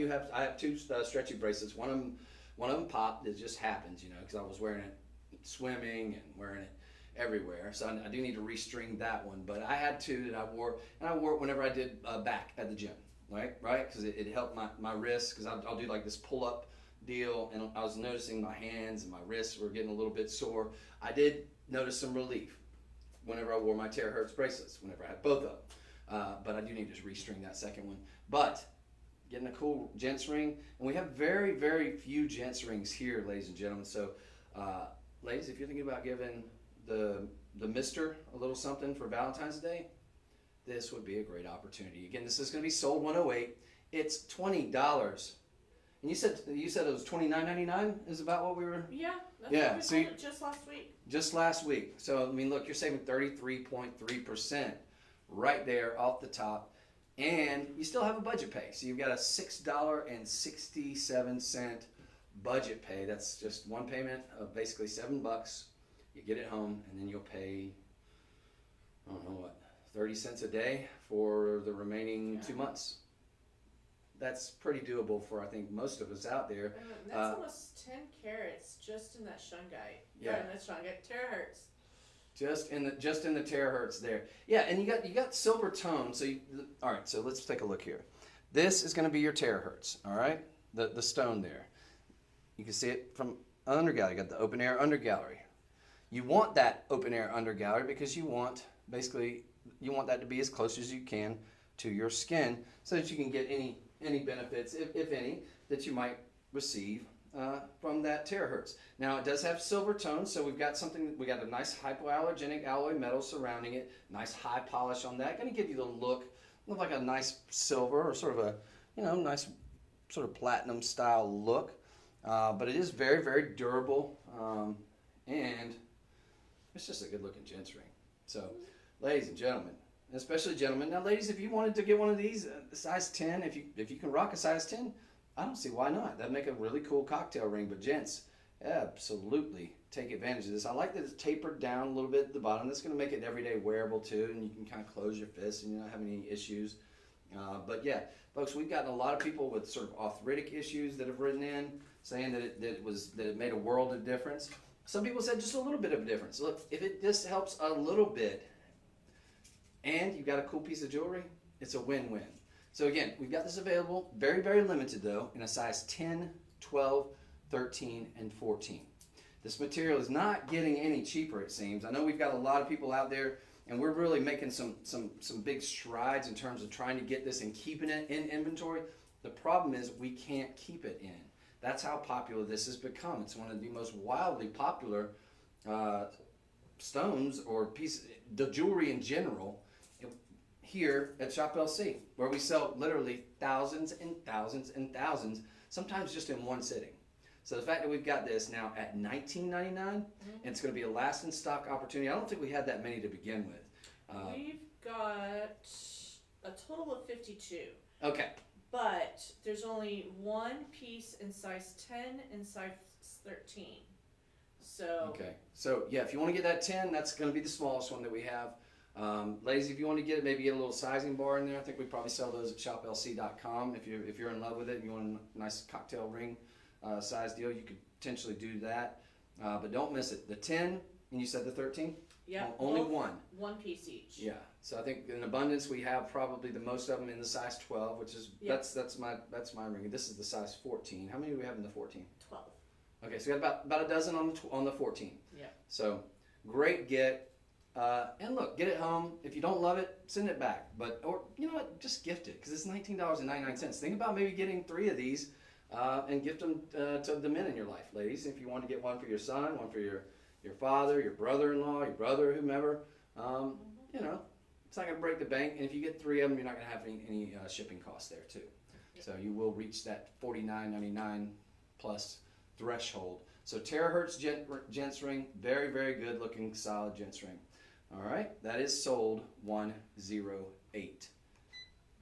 have 2 stretchy bracelets. One of them popped. It just happens, because I was wearing it swimming and wearing it everywhere. So I do need to restring that one. But I had 2 that I wore, and I wore it whenever I did back at the gym, right? Because it helped my wrists, because I'll do like this pull-up deal, and I was noticing my hands and my wrists were getting a little bit sore. I did notice some relief whenever I wore my terahertz bracelets, whenever I had both of them. But I do need to restring that second one. But getting a cool gents ring, and we have very, very few gents rings here, ladies and gentlemen. So, ladies, if you're thinking about giving the mister a little something for Valentine's Day, this would be a great opportunity. Again, this is going to be sold 108. It's $20. And you said it was $29.99 is about what we were. Yeah, that's what we sold it just last week. Just last week. So I mean, look, you're saving 33.3% right there off the top, and you still have a budget pay. So you've got a $6.67 budget pay. That's just one payment of basically $7. You get it home, and then you'll pay, I don't know what, 30 cents a day for the remaining 2 months. That's pretty doable for, I think, most of us out there. That's almost 10 carats just in that Shungite. Yeah, that Shungite terahertz. Just in the terahertz there. Yeah, and you got silver tone. So all right. So let's take a look here. This is going to be your terahertz. All right, the stone there. You can see it from undergallery. You got the open air undergallery. You want that open air undergallery because you want that to be as close as you can to your skin, so that you can get any benefits, if any, that you might receive from that terahertz. Now, it does have silver tones, so we got a nice hypoallergenic alloy metal surrounding it, nice high polish on that, going to give you the look of like a nice silver, or sort of a nice sort of platinum style look. But it is very, very durable, and it's just a good looking gents ring. So, ladies and gentlemen, especially gentlemen. Now, ladies, if you wanted to get one of these, size 10, if you can rock a size 10, I don't see why not. That'd make a really cool cocktail ring. But gents, absolutely take advantage of this. I like that it's tapered down a little bit at the bottom. That's going to make it everyday wearable too, and you can kind of close your fists and you don't have any issues. But yeah, folks, we've gotten a lot of people with sort of arthritic issues that have written in saying that it made a world of difference. Some people said just a little bit of a difference. Look, if it just helps a little bit, and you've got a cool piece of jewelry, it's a win-win. So again, we've got this available, very, very limited though, in a size 10, 12, 13, and 14. This material is not getting any cheaper, it seems. I know we've got a lot of people out there, and we're really making some big strides in terms of trying to get this and keeping it in inventory. The problem is we can't keep it in. That's how popular this has become. It's one of the most wildly popular stones or pieces, the jewelry in general, here at Shop LC, where we sell literally thousands and thousands and thousands, sometimes just in one sitting. So the fact that we've got this now at $19.99, and it's going to be a last in stock opportunity. I don't think we had that many to begin with. We've got a total of 52. Okay. But there's only one piece in size 10 and size 13. So. Okay. So yeah, if you want to get that 10, that's going to be the smallest one that we have. Ladies, if you want to get it, maybe get a little sizing bar in there. I think we probably sell those at shoplc.com. If you're in love with it and you want a nice cocktail ring size deal, you could potentially do that. But don't miss it. The 10, and you said the 13? Yeah. Only one. One piece each. Yeah. So I think in abundance we have probably the most of them in the size 12, which is that's my ring. This is the size 14. How many do we have in the 14? 12. Okay, so we got about a dozen on the 14. Yeah. So great get. And look, get it home. If you don't love it, send it back. Or you know what, just gift it because it's $19.99. Think about maybe getting 3 of these and gift them to the men in your life, ladies. If you want to get one for your son, one for your father, your brother-in-law, your brother, whomever, you know, it's not going to break the bank. And if you get 3 of them, you're not going to have any shipping costs there too. So you will reach that $49.99 plus threshold. So terahertz gents ring, very, very good looking, solid gents ring. All right, that is sold 108.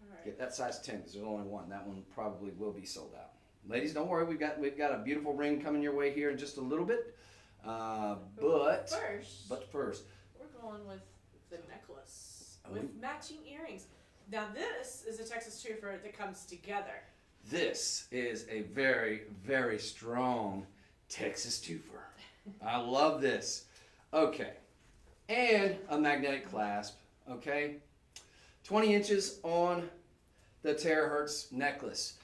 All right. Get that size 10 because there's only one. That one probably will be sold out. Ladies, don't worry, we've got a beautiful ring coming your way here in just a little bit. But first, we're going with the necklace with matching earrings. Now this is a Texas twofer that comes together. This is a very, very strong Texas twofer. I love this. Okay. And a magnetic clasp. Okay. 20 inches on the terahertz necklace.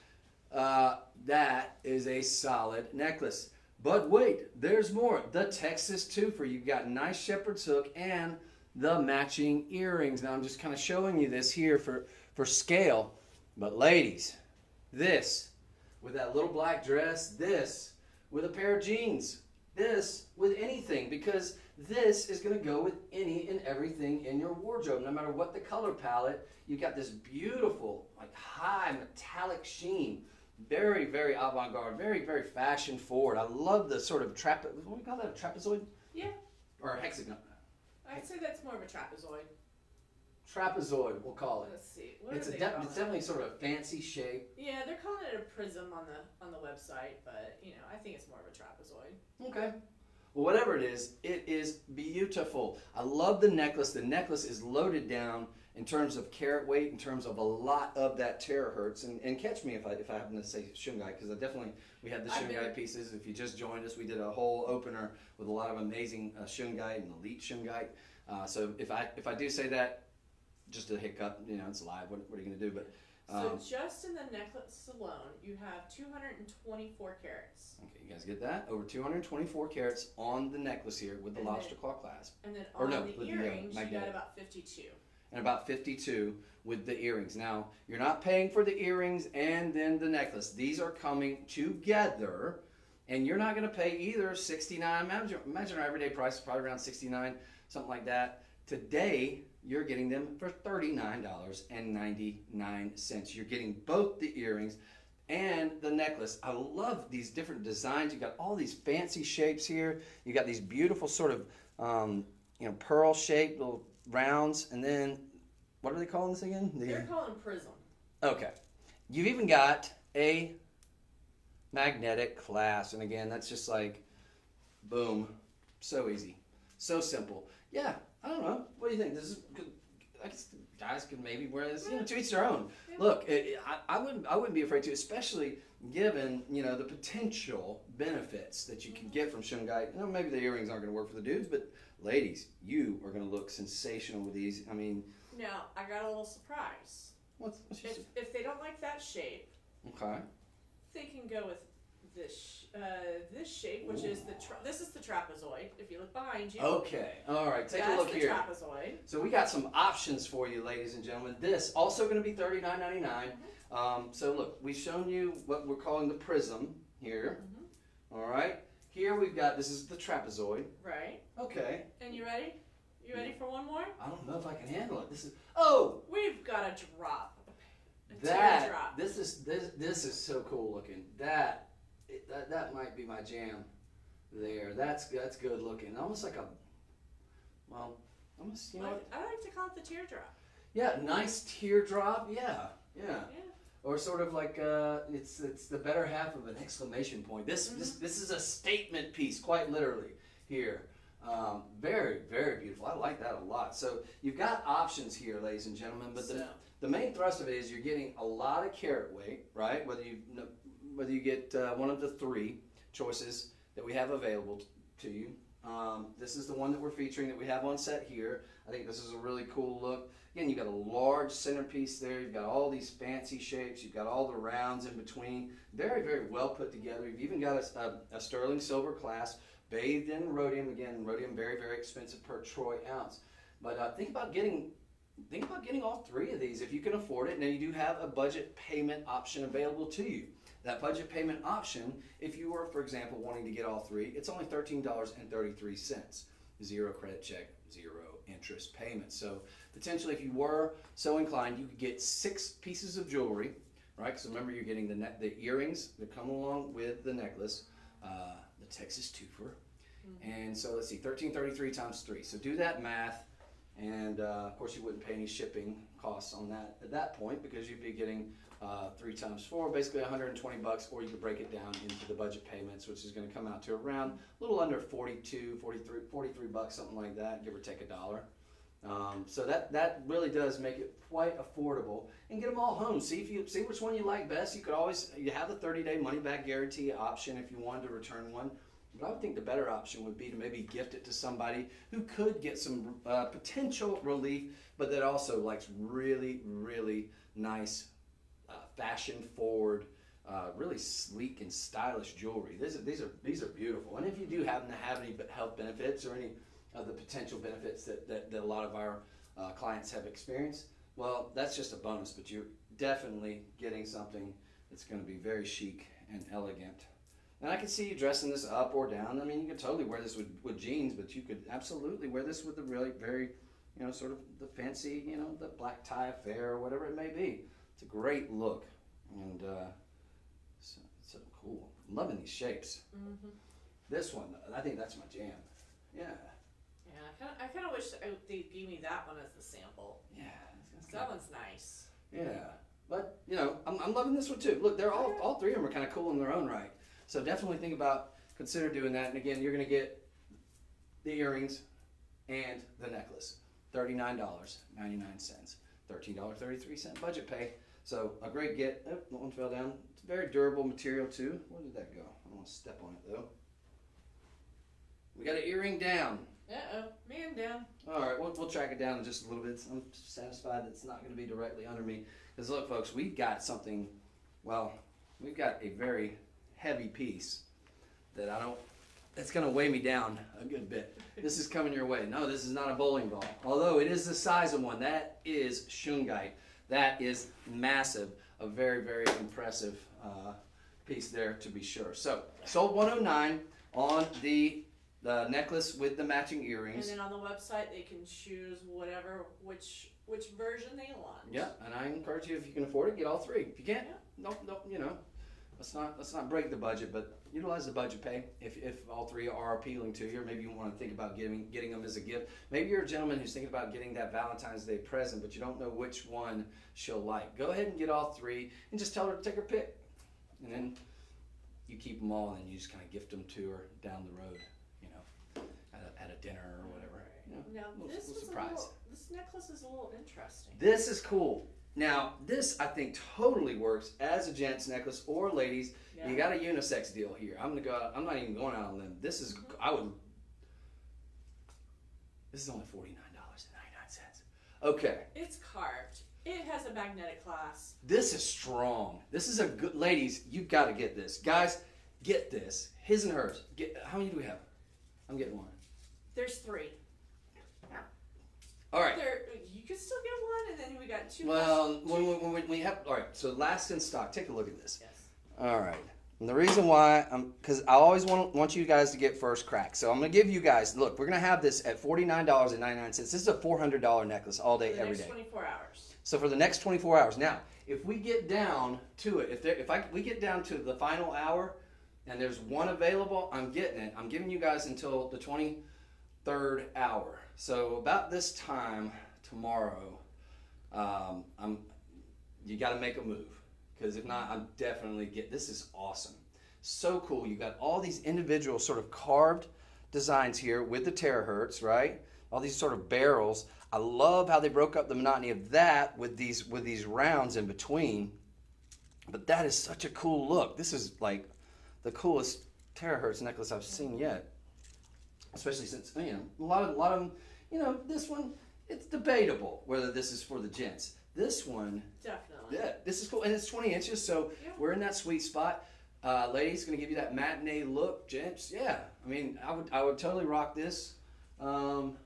That is a solid necklace. But wait, there's more. The Texas twofer. You've got nice shepherd's hook and the matching earrings. Now I'm just kind of showing you this here for scale. But ladies, this with that little black dress, this with a pair of jeans, this with anything, because this is going to go with any and everything in your wardrobe. No matter what the color palette, you've got this beautiful, like high metallic sheen. Very, very avant-garde, very, very fashion forward. I love the sort of what do we call that, a trapezoid? Yeah. Or a hexagon? I'd say that's more of a trapezoid. Trapezoid, we'll call it. Let's see. It's definitely sort of a fancy shape. Yeah, they're calling it a prism on the website, but you know, I think it's more of a trapezoid. Okay. Well, whatever it is beautiful. I love the necklace. The necklace is loaded down in terms of carat weight, in terms of a lot of that terahertz. And catch me if I happen to say Shungite, because we had the Shungite pieces. If you just joined us, we did a whole opener with a lot of amazing Shungite and elite Shungite. So if I do say that, just a hiccup, you know, it's live. What are you going to do? But so just in the necklace alone, you have 224 carats. Okay, you guys get that? Over 224 carats on the necklace here with the lobster claw clasp. And then on the earrings, you got about 52. And about 52 with the earrings. Now, you're not paying for the earrings and then the necklace. These are coming together, and you're not going to pay either $69. Imagine our everyday price is probably around $69, something like that. Today, you're getting them for $39.99. You're getting both the earrings and the necklace. I love these different designs. You got all these fancy shapes here. You got these beautiful sort of pearl shaped little rounds, and then what are they calling this again? They're calling them prism. Okay. You've even got a magnetic clasp, and again, that's just like boom, so easy, so simple. Yeah, I don't know. What do you think? This is good. I guess guys could maybe wear this. You know, to each their own. Yeah. Look, I wouldn't be afraid to, especially given the potential benefits that you can get from Shungite. You know, maybe the earrings aren't going to work for the dudes, but ladies, you are going to look sensational with these. I mean, now I got a little surprise. What's if they don't like that shape, okay, they can go with this shape, which is this is the trapezoid. If you look behind you. Okay, all right, take a look here. That's the trapezoid. So we got some options for you, ladies and gentlemen. This also going to be $39.99. Mm-hmm. So look, we've shown you what we're calling the prism here. Mm-hmm. All right, here we've got, this is the trapezoid. Right. Okay. And you ready? You ready for one more? I don't know if I can handle it. We've got a drop. This is so cool looking. That might be my jam. There, that's good looking. Almost like almost I like to call it the teardrop. Yeah, nice teardrop. Yeah. Or sort of like it's the better half of an exclamation point. This is a statement piece, quite literally here. Very, very beautiful. I like that a lot. So you've got options here, ladies and gentlemen, but the main thrust of it is you're getting a lot of carat weight, right? Whether you get one of the 3 choices that we have available to you. This is the one that we're featuring that we have on set here. I think this is a really cool look. Again, you've got a large centerpiece there. You've got all these fancy shapes. You've got all the rounds in between. Very, very well put together. You've even got a sterling silver clasp bathed in rhodium. Again, rhodium very, very expensive per troy ounce. But think about getting all three of these if you can afford it. And then you do have a budget payment option available to you. That budget payment option, if you were, for example, wanting to get all three, it's only $13.33. 0 credit check, 0 interest payment. So potentially, if you were so inclined, you could get 6 pieces of jewelry, right? Because remember, you're getting the earrings that come along with the necklace, the Texas twofer. And so let's see, $13.33 times 3. So do that math. And of course, you wouldn't pay any shipping costs on that at that point, because you'd be getting 3 times 4, basically $120, or you could break it down into the budget payments, which is going to come out to around a little under 43 bucks, something like that, give or take $1. So that really does make it quite affordable, and get them all home. See which one you like best. You have the 30-day money back guarantee option if you wanted to return one. But I would think the better option would be to maybe gift it to somebody who could get some potential relief, but that also likes really, really nice, fashion-forward, really sleek and stylish jewelry. These are beautiful. And if you do happen to have any health benefits or any of the potential benefits that a lot of our clients have experienced, well, that's just a bonus. But you're definitely getting something that's going to be very chic and elegant. And I can see you dressing this up or down. I mean, you could totally wear this with jeans, but you could absolutely wear this with the really very, sort of the fancy, the black tie affair or whatever it may be. It's a great look, and so cool. I'm loving these shapes. Mm-hmm. This one, I think that's my jam. Yeah. Yeah, I kind of wish they gave me that one as the sample. Yeah. That one's nice. Yeah, but I'm loving this one too. Look, they're all three of them are kind of cool in their own right. So definitely consider doing that. And again, you're going to get the earrings and the necklace, $39.99, $13.33 budget pay. So a great get. Oh, that one fell down. It's very durable material too. Where did that go? I don't want to step on it though. We got an earring down. Man down. All right, we'll track it down in just a little bit. I'm satisfied that it's not going to be directly under me. Because look, folks, we've got something. Well, we've got a very heavy piece that's going to weigh me down a good bit. This is coming your way. No, this is not a bowling ball. Although it is the size of one. That is Shungite. That is massive. A very, very impressive piece there, to be sure. So, sold $109 on the necklace with the matching earrings. And then on the website, they can choose which version they want. Yeah, and I encourage you, if you can afford it, get all three. If you can't, no, let's not break the budget, but utilize the budget pay if all three are appealing to you, or maybe you want to think about getting them as a gift. Maybe you're a gentleman who's thinking about getting that Valentine's Day present, but you don't know which one she'll like. Go ahead and get all three and just tell her to take her pick. And then you keep them all, and then you just kind of gift them to her down the road, at a dinner or whatever. Now, this necklace is a little interesting. This is cool. Now, this I think totally works as a gent's necklace or ladies. Yeah. You got a unisex deal here. I'm not even going out on them. This is This is only $49.99. Okay. It's carved. It has a magnetic clasp. This is strong. This is a good. Ladies, you've got to get this. Guys, get this. His and hers. How many do we have? I'm getting one. There's 3. All right. You can still get one, and then we got 2. Well, when we have, all right. So last in stock. Take a look at this. Yes. All right. And the reason why, because I always want you guys to get first crack. So I'm going to give you guys, look, we're going to have this at $49.99. This is a $400 necklace all day, every day. For the next 24 hours. So for the next 24 hours. Now, if we get down to it, we get down to the final hour and there's one available, I'm getting it. I'm giving you guys until the 23rd hour. So about this time tomorrow, you got to make a move. Because if not, I'm definitely this is awesome. So cool. You got all these individual sort of carved designs here with the terahertz, right? All these sort of barrels. I love how they broke up the monotony of that with these rounds in between. But that is such a cool look. This is like the coolest terahertz necklace I've seen yet. Especially since, a lot of them, this one, it's debatable whether this is for the gents. This one, definitely. Yeah, this is cool, and it's 20 inches, so we're in that sweet spot. Ladies, gonna give you that matinee look. Gents, yeah. I mean, I would totally rock this. About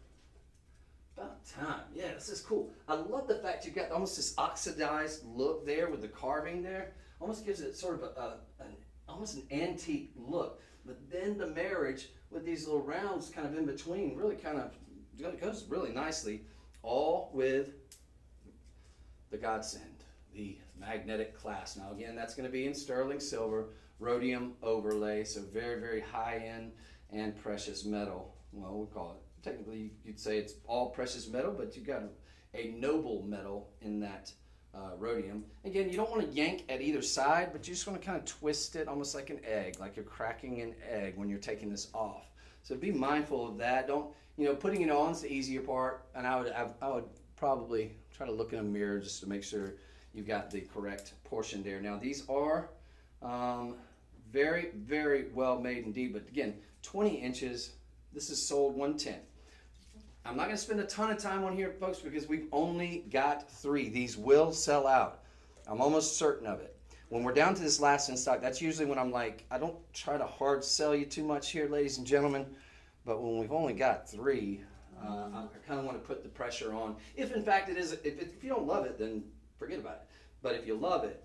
About time. Yeah, this is cool. I love the fact you've got almost this oxidized look there with the carving there. Almost gives it sort of almost an antique look. But then the marriage with these little rounds kind of in between really kind of goes really nicely. All with the godsend, the magnetic clasp. Now again, that's going to be in sterling silver, rhodium overlay, so very, very high end and precious metal. Well, we'll call it. Technically, you'd say it's all precious metal, but you've got a noble metal in that rhodium. Again, you don't want to yank at either side, but you just want to kind of twist it almost like an egg, like you're cracking an egg when you're taking this off. So be mindful of that. Don't, putting it on is the easier part, and I would probably try to look in a mirror just to make sure you've got the correct portion there. Now, these are very, very well made indeed, but again, 20 inches. This is sold 110. I'm not going to spend a ton of time on here, folks, because we've only got 3. These will sell out. I'm almost certain of it. When we're down to this last in stock, that's usually when I'm like, I don't try to hard sell you too much here, ladies and gentlemen, but when we've only got 3, I kind of want to put the pressure on. If in fact it is, if you don't love it, then forget about it. But if you love it,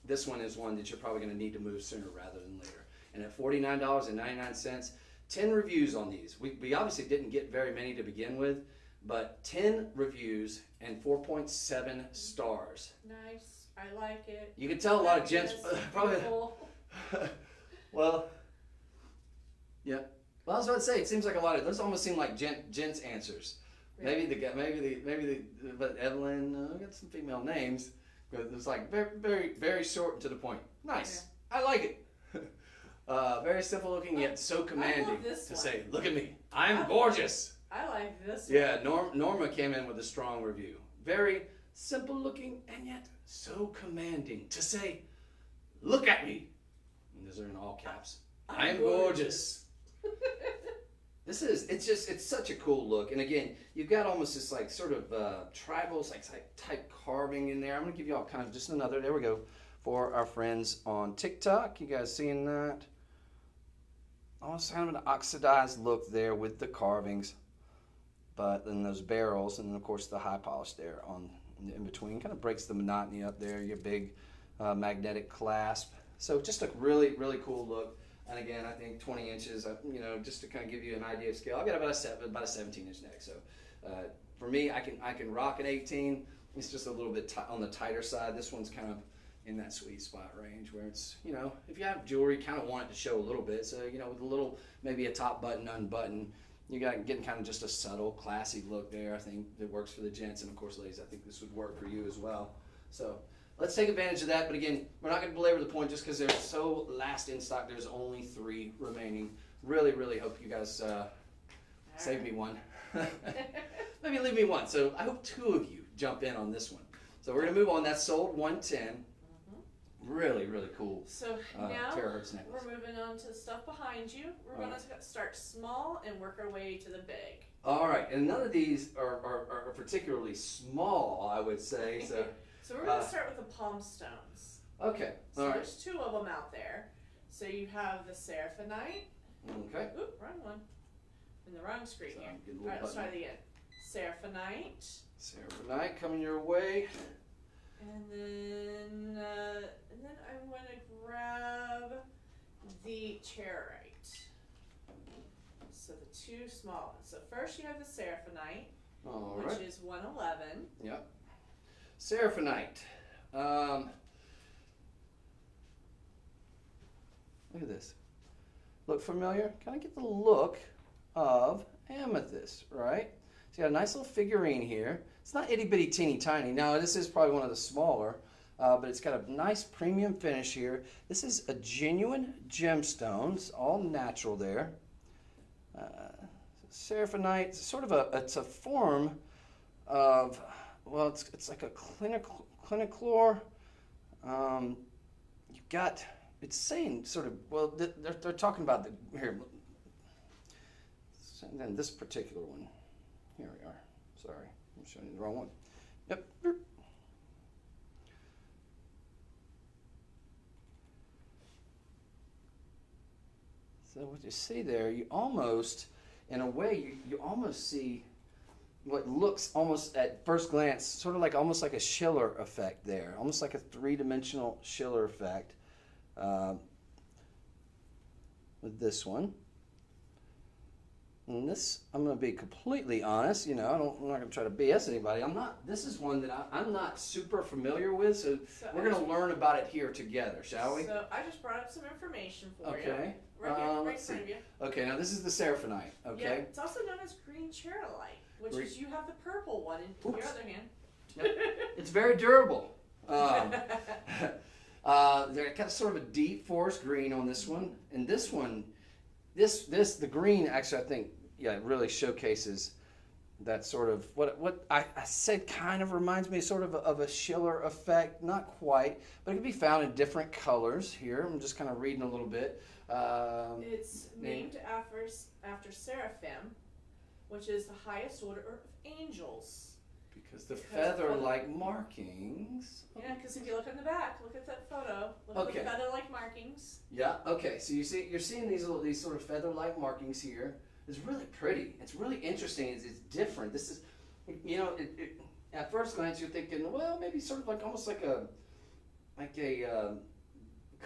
this one is one that you're probably going to need to move sooner rather than later. And at $49.99, 10 reviews on these. We obviously didn't get very many to begin with, but 10 reviews and 4.7 stars. Nice. I like it. You can tell a lot of gents probably. Well, yeah. Well, I was about to say, it seems like a lot of those almost seem like gents answers. Really? But Evelyn, we got some female names, but it's like very, very, very short and to the point. Nice. Yeah. I like it. Very simple looking yet so commanding to say, look at me, I'm gorgeous. I like this one. Yeah, Norma came in with a strong review. Very simple looking and yet so commanding to say, look at me. And those are in all caps. I'm gorgeous. It's such a cool look. And again, you've got almost this like sort of tribal type carving in there. I'm going to give you all kind of just another, there we go, for our friends on TikTok. You guys seeing that? Almost kind of an oxidized look there with the carvings, but then those barrels, and then of course the high polish there on in between kind of breaks the monotony up there. Your big magnetic clasp. So just a really, really cool look. And again, I think 20 inches, just to kind of give you an idea of scale, I've got about a 17-inch neck. So for me, I can rock an 18. It's just a little bit on the tighter side. This one's kind of in that sweet spot range where it's, if you have jewelry, kind of want it to show a little bit. So, with a little, maybe a top button unbuttoned, you got getting kind of just a subtle, classy look there. I think that works for the gents. And of course, ladies, I think this would work for you as well. So let's take advantage of that. But again, we're not going to belabor the point just because they're so last in stock. There's only 3 remaining. Really, really hope you guys save me one. Maybe leave me one. So I hope 2 of you jump in on this one. So we're going to move on. That's sold 110. Really, really cool. So now terahertz necklace. We're moving on to the stuff behind you. We're going to start small and work our way to the big. All right, and none of these are particularly small, I would say. So, so we're going to start with the palm stones. Okay. So all right. There's 2 of them out there. So you have the seraphinite. Okay. Oop, wrong one. In the wrong screen So here. All right, let's try it again. Seraphinite. Seraphinite coming your way. And then I'm going to grab the chairite. So the 2 small ones. So first you have the seraphinite, which is 111. Yep. Seraphinite. Look at this. Look familiar? Kind of get the look of amethyst, right? So you got a nice little figurine here. It's not itty bitty teeny tiny. Now this is probably one of the smaller, but it's got a nice premium finish here. This is a genuine gemstone. It's all natural there. Seraphinite, sort of it's a form of, well, it's like a cliniclor. You've got, it's saying sort of, well, they're talking about the, here, and then this particular one. Here we are. Sorry, I'm showing you the wrong one. Yep. So what you see there, you almost, in a way, you almost see, what looks almost at first glance sort of like almost like a Schiller effect there, almost like a three-dimensional Schiller effect with this one. And this, I'm going to be completely honest, I'm not going to try to BS anybody. This is one that I'm not super familiar with, so we're going to learn about it here together, shall we? So I just brought up some information for you. Okay. Right here, right in front of you. Okay, now this is the Seraphinite, okay? Yeah, it's also known as green chairolite, which is, you have the purple one in your other hand. Yep. It's very durable. They're got sort of a deep forest green on this one, and this one, the green actually I think it really showcases that sort of what I said kind of reminds me sort of a Schiller effect, not quite, but it can be found in different colors. Here I'm just kind of reading a little bit. It's named after Seraphim, which is the highest order of angels. Because the feather-like markings. Yeah, because if you look in the back, look at that photo. Look at the feather-like markings. Yeah. Okay. So you're seeing these sort of feather-like markings here. It's really pretty. It's really interesting. It's different. This is, at first glance you're thinking, well, maybe sort of like almost like a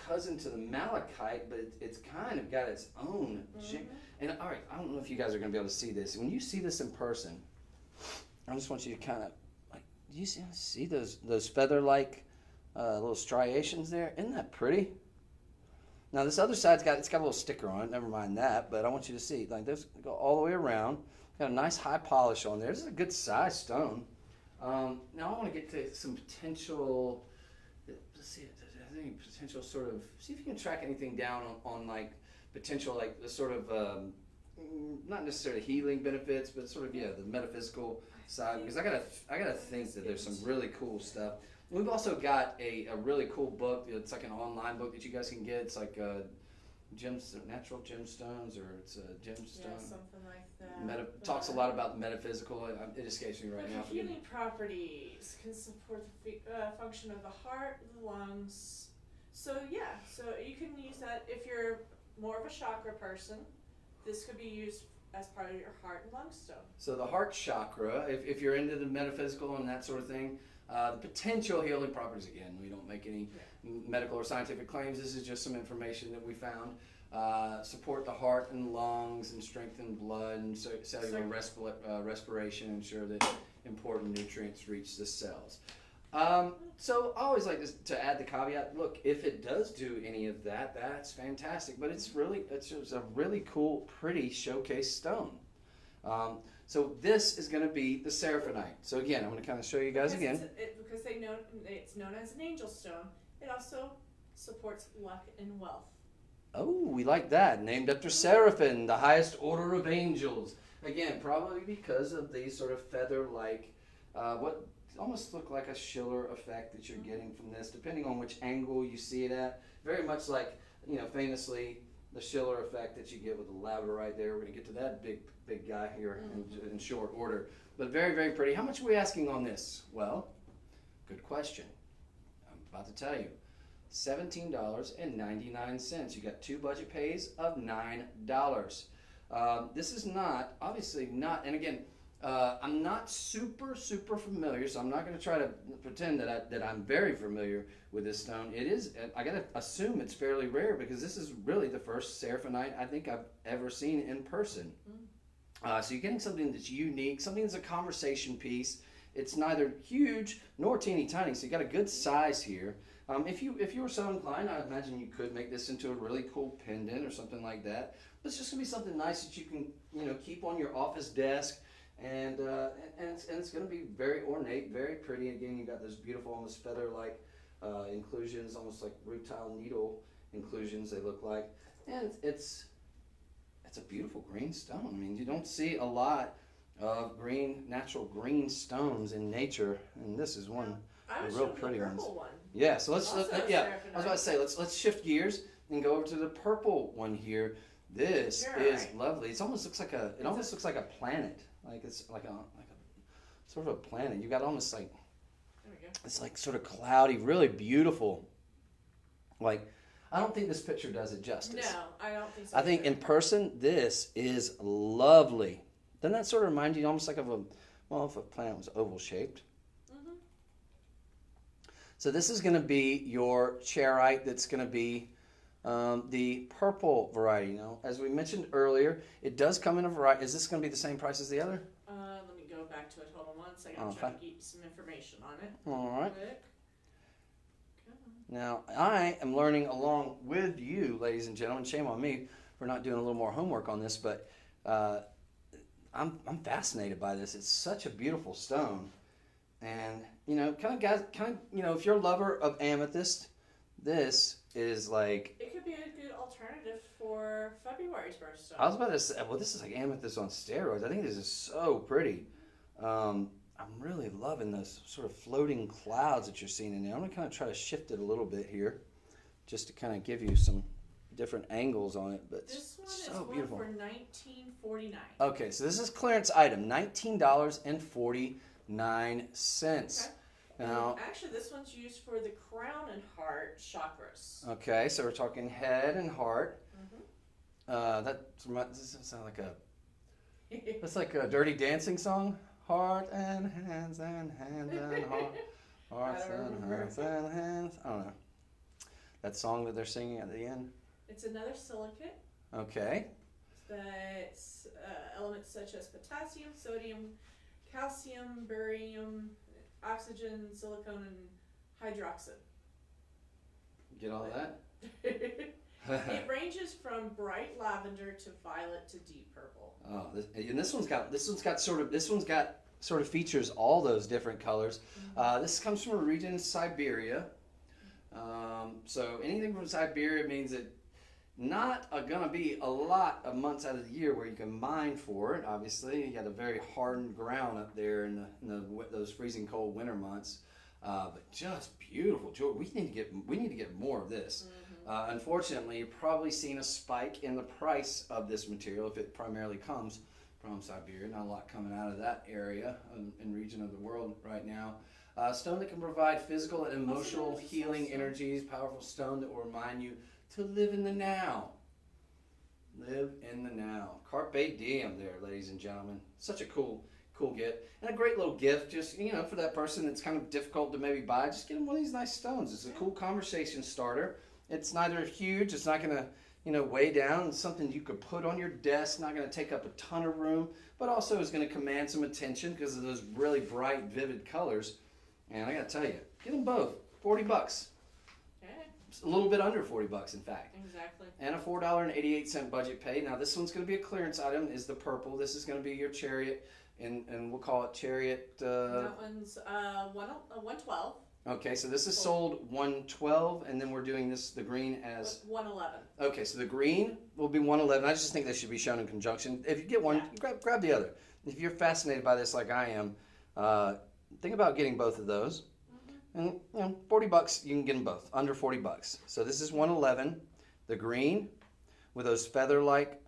cousin to the malachite, but it's kind of got its own. And all right, I don't know if you guys are going to be able to see this. When you see this in person, I just want you to kind of do you see those feather-like little striations there? Isn't that pretty? Now this other side's got a little sticker on it. Never mind that, but I want you to see this go all the way around. Got a nice high polish on there. This is a good size stone. Now I want to get to some potential. Let's see. Any potential sort of see if you can track anything down on potential the sort of not necessarily healing benefits, but sort of the metaphysical side, because I gotta think that there's some really cool stuff. We've also got a really cool book. It's like an online book that you guys can get. It's like natural gemstones, or it's a gemstone. Yeah, something like that. Talks a lot about the metaphysical. It escapes me right now. Healing properties can support the function of the heart, the lungs. So you can use that if you're more of a chakra person. This could be used as part of your heart and lung stone. So the heart chakra, if you're into the metaphysical and that sort of thing, the potential healing properties, again, we don't make any medical or scientific claims. This is just some information that we found. Support the heart and lungs and strengthen blood and cellular respiration, ensure that important nutrients reach the cells. So I always like to add the caveat, look, if it does do any of that, that's fantastic, but it's just a really cool, pretty showcase stone. So this is going to be the Seraphinite. So again, I'm going to kind of show you guys again. Because it's known as an angel stone, it also supports luck and wealth. Oh, we like that. Named after Seraphim, the highest order of angels. Again, probably because of these sort of feather-like, what almost look like a Schiller effect that you're getting from this, depending on which angle you see it at. Very much like, famously, the Schiller effect that you get with the labradorite there. We're going to get to that big guy here in short order. But very, very pretty. How much are we asking on this? Well, good question. I'm about to tell you. $17.99. You got two budget pays of $9. This is obviously not, and again, I'm not super familiar, so I'm not going to try to pretend that I'm very familiar with this stone. It is, I got to assume it's fairly rare, because this is really the first Seraphinite I think I've ever seen in person. So you're getting something that's unique, something that's a conversation piece. It's neither huge nor teeny tiny, so you got a good size here. If you were so inclined, I imagine you could make this into a really cool pendant or something like that. But it's just gonna be something nice that you can keep on your office desk, and it's gonna be very ornate, very pretty. Again, you got those beautiful, almost feather-like inclusions, almost like rutile needle inclusions. They look like, and it's a beautiful green stone. I mean, you don't see a lot of natural green stones in nature, and this is one. I was real showing pretty the purple ones. one. Yeah, so let's Also I was about to say let's shift gears and go over to the purple one here. This is lovely. It almost looks like a planet. Like it's like a sort of a planet. You got almost like, there we go. It's like sort of cloudy, really beautiful. Like, I don't think this picture does it justice. No, I don't think so. I think in person this is lovely. Doesn't that sort of remind you almost like of a Well, if a plant was oval shaped. Mm-hmm. So this is going to be your chairite. That's going to be the purple variety. Now, as we mentioned earlier, it does come in a variety. Is this going to be the same price as the other? Let me go back to it. Hold on one second. I'm trying to get you some information on it. All right. Quick. Now, I am learning along with you, ladies and gentlemen. Shame on me for not doing a little more homework on this, but I'm fascinated by this. It's such a beautiful stone, and if you're a lover of amethyst, this is like. It could be a good alternative for February's birthstone. I was about to say, well, this is like amethyst on steroids. I think this is so pretty. I'm really loving those sort of floating clouds that you're seeing in there. I'm going to kind of try to shift it a little bit here just to kind of give you some different angles on it. But this one so is going beautiful. for $19.49. Okay, so this is clearance item, $19.49. Okay. Now, actually, this one's used for the crown and heart chakras. okay, so we're talking head and heart. Mm-hmm. That sounds like that's like a Dirty Dancing song. Heart and hands and hands and heart. Hearts and hands and hands. I don't know. That song that they're singing at the end. It's another silicate. Okay. That's elements such as potassium, sodium, calcium, barium, oxygen, silicone, and hydroxide. Get all that? It ranges from bright lavender to violet to deep purple. Oh, this one's got sort of features all those different colors. Mm-hmm. This comes from a region in Siberia. So anything from Siberia means that not going to be a lot of months out of the year where you can mine for it. Obviously, you got a very hardened ground up there in those freezing cold winter months. But just beautiful. We need to get more of this. Mm-hmm. Unfortunately, you've probably seen a spike in the price of this material if it primarily comes from Siberia. Not a lot coming out of that area and region of the world right now. Stone that can provide physical and emotional healing energies. Powerful stone that will remind you to live in the now. Live in the now. Carpe diem there, ladies and gentlemen. Such a cool gift. And a great little gift, just, for that person that's kind of difficult to maybe buy, just get them one of these nice stones. It's a cool conversation starter. It's neither huge, it's not going to, weigh down. It's something you could put on your desk, not going to take up a ton of room, but also is going to command some attention because of those really bright, vivid colors. And I got to tell you, get them both. $40. Okay. It's a little bit under $40, in fact. Exactly. And a $4.88 budget pay. Now, this one's going to be a clearance item, is the purple. This is going to be your chariot, and we'll call it chariot. That one's 112. Okay, so this is sold 112, and then we're doing the green as 111. Okay, so the green will be 111. I just think they should be shown in conjunction. If you get one, grab the other. If you're fascinated by this like I am, think about getting both of those. Mm-hmm. And $40, you can get them both under $40. So this is 111, the green with those feather-like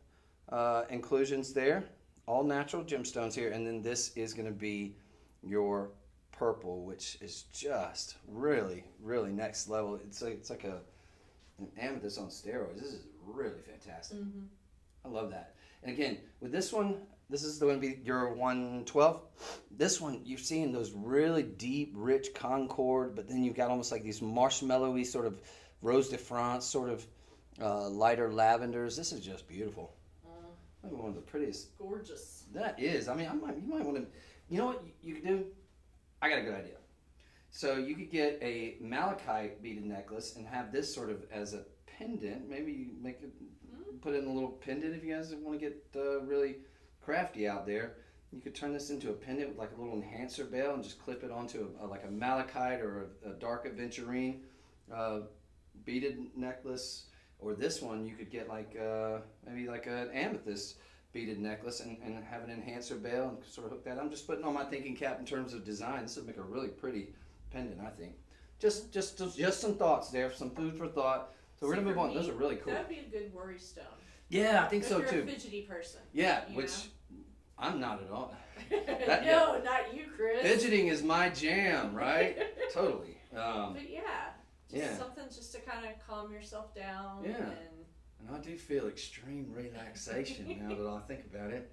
inclusions there, all natural gemstones here, and then this is going to be your purple, which is just really, really next level. It's like an amethyst on steroids. This is really fantastic. Mm-hmm. I love that. And again, with this one, this is going to be your 112. This one, you're seeing those really deep, rich concord, but then you've got almost like these marshmallowy sort of rose de France, sort of lighter lavenders. This is just beautiful. Maybe one of the prettiest. Gorgeous. That is. I mean, you might want to. You know what you could do? I got a good idea. So you could get a malachite beaded necklace and have this sort of as a pendant. Maybe you put in a little pendant if you guys want to get really crafty out there. You could turn this into a pendant with like a little enhancer bell and just clip it onto like a malachite or a dark aventurine beaded necklace. Or this one, you could get like maybe like an amethyst beaded necklace and have an enhancer bell and sort of hook that. I'm just putting on my thinking cap in terms of design. This would make a really pretty pendant, I think. Just some thoughts there, some food for thought. So we're gonna move on. Those are really cool. That'd be a good worry stone. Yeah, I think so if too. You're a fidgety person. Yeah, which I'm not at all. No, not you, Chris. Fidgeting is my jam, right? Totally. But something just to kind of calm yourself down. Yeah. And I do feel extreme relaxation now that I think about it.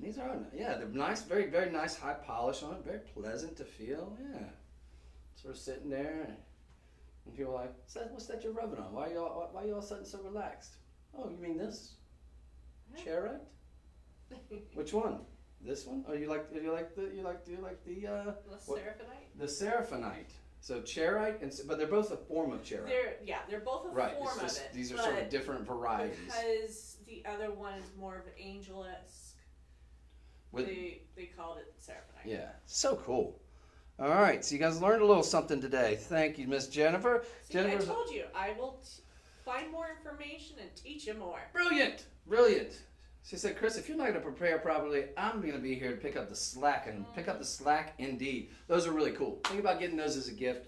These are, yeah, they're nice, very, very nice high polish on it, very pleasant to feel, yeah. Sort of sitting there, and people are like, what's that you're rubbing on? Why you all of a sudden so relaxed? Oh, you mean this? Chairite? Which one? This one? Oh, you like the Seraphinite? The Seraphinite. So chairite, but they're both a form of chairite. They're both a right. form It's just, of it. These are sort of different varieties. Because the other one is more of an angel-esque. They called it Seraphinite. Yeah, so cool. All right, so you guys learned a little something today. Thank you, Miss Jennifer. See, I told you, I will find more information and teach you more. Brilliant, brilliant. She said, Chris, if you're not going to prepare properly, I'm going to be here to pick up the slack, and pick up the slack indeed. Those are really cool. Think about getting those as a gift,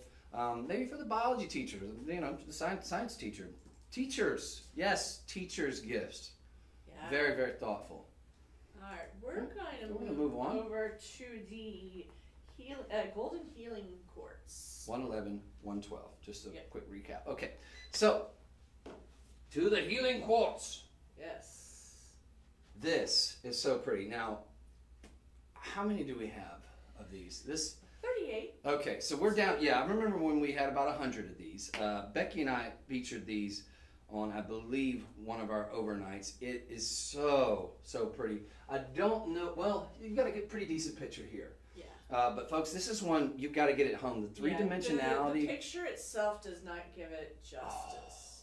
maybe for the biology teacher, the science teacher. Teachers, yes, teachers' gifts. Yeah. Very, very thoughtful. All right, we're going to move on over to the Golden Healing Quartz. 111, 112. Just a quick recap. Okay, so to the Healing Quartz. Yes. This is so pretty. Now, how many do we have of these? 38. Okay, so we're down. Yeah, I remember when we had about 100 of these. Becky and I featured these on, I believe, one of our overnights. It is so pretty. I don't know. Well, you've got to get a pretty decent picture here. Yeah. But folks, this is one you've got to get it home. The three-dimensionality. The picture itself does not give it justice.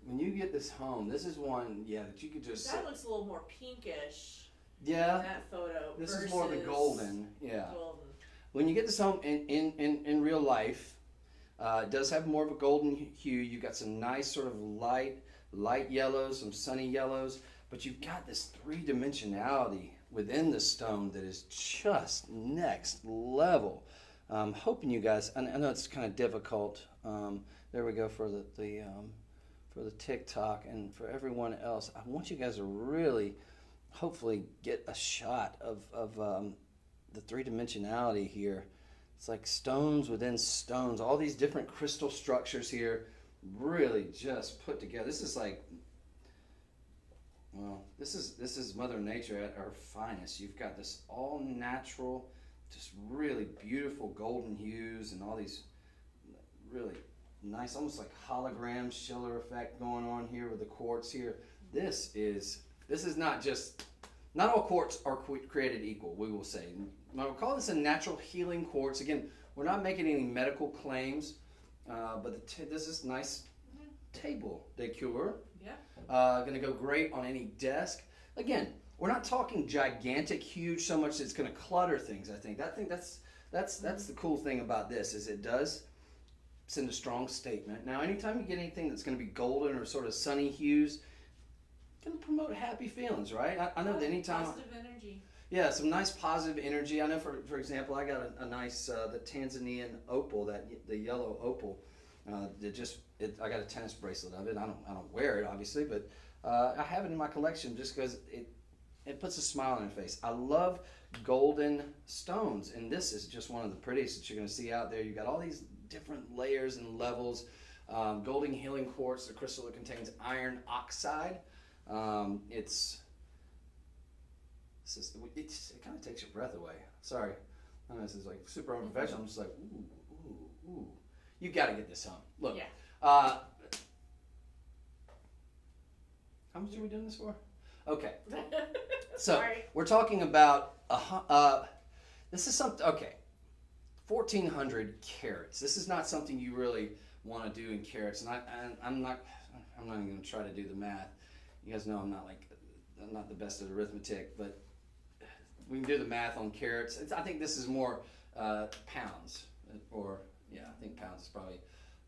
When you get this home, this is one, that you could just. That looks a little more pinkish. Yeah. In that photo. This is more the golden. Yeah. Golden. When you get this home in real life, it does have more of a golden hue. You've got some nice sort of light yellows, some sunny yellows, but you've got this three-dimensionality within the stone that is just next level. I'm hoping you guys, I know it's kind of difficult. There we go for the TikTok, and for everyone else, I want you guys to really, hopefully, get a shot of the three-dimensionality here. It's like stones within stones, all these different crystal structures here, really just put together. This is like, well, this is Mother Nature at her finest. You've got this all natural, just really beautiful golden hues and all these really nice, almost like hologram Schiller effect going on here with the quartz here. This is not all quartz are created equal, we will say. We'll call this a natural healing quartz. Again, we're not making any medical claims, but this is nice table decor. Yeah. Going to go great on any desk. Again, we're not talking gigantic, huge, so much that it's going to clutter things. I think that's the cool thing about this is it does send a strong statement. Now, anytime you get anything that's going to be golden or sort of sunny hues, going to promote happy feelings, right? I know that anytime. Positive energy. Yeah, some nice positive energy. I know, for example, I got a nice the Tanzanian opal, the yellow opal. I got a tennis bracelet of it. I don't wear it obviously, but I have it in my collection just because it puts a smile on your face. I love golden stones, and this is just one of the prettiest that you're going to see out there. You got all these different layers and levels. Golden healing quartz, the crystal that contains iron oxide. It kind of takes your breath away. Sorry, I know this is like super unprofessional. I'm just like, ooh. You got to get this home. Look, how much are we doing this for? Okay, so we're talking about this is something. Okay, 1,400 carats. This is not something you really want to do in carats, and I'm not even going to try to do the math. You guys know I'm not the best at arithmetic, but we can do the math on carats. I think this is more pounds, I think pounds is probably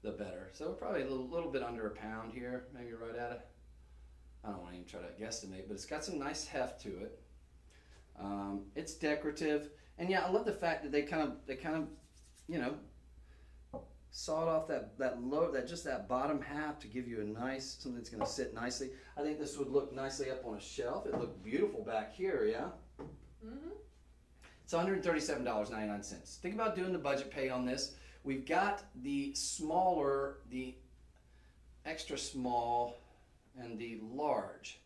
the better. So we're probably a little bit under a pound here, maybe right at it. I don't want to even try to guesstimate, but it's got some nice heft to it. It's decorative, and yeah, I love the fact that they kind of, sawed off that bottom half to give you a nice something that's going to sit nicely. I think this would look nicely up on a shelf. It looked beautiful back here, yeah. Mm-hmm. It's $137.99. Think about doing the budget pay on this. We've got the smaller, the extra small, and the large.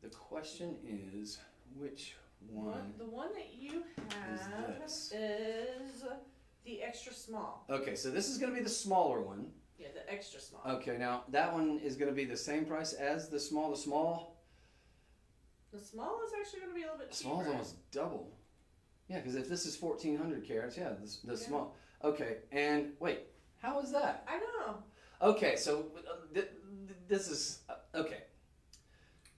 The question is, which one. The one that you have this. is the extra small. Okay, so this is going to be the smaller one. Yeah, the extra small. Okay, now that one is going to be the same price as the small. The small is actually going to be a little bit The cheaper. small is almost double. Yeah, because if this is 1,400 carats, yeah, the Yeah. small. Okay, and wait, how is that? I know. Okay, so this is okay.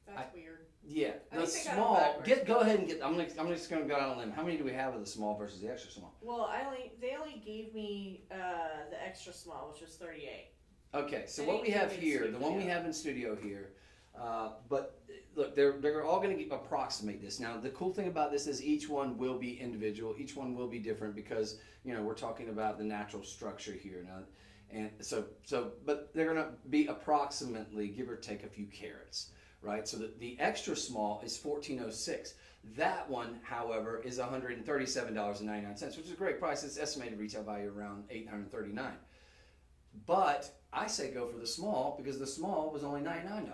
That's weird. Yeah, I the think they got it small. backwards. Go ahead and get. I'm just going to go out on a limb. How many do we have of the small versus the extra small? Well, they only gave me the extra small, which was 38. Okay, so They what we didn't have give me here, the one we studio. have in studio here, but look, they're all going to approximate this. Now, the cool thing about this is each one will be individual. Each one will be different because we're talking about the natural structure here now, and so but they're going to be approximately, give or take, a few carats, right? So the extra small is 1406. That one, however, is $137.99, which is a great price. It's estimated retail value around $839. But I say go for the small because the small was only $99.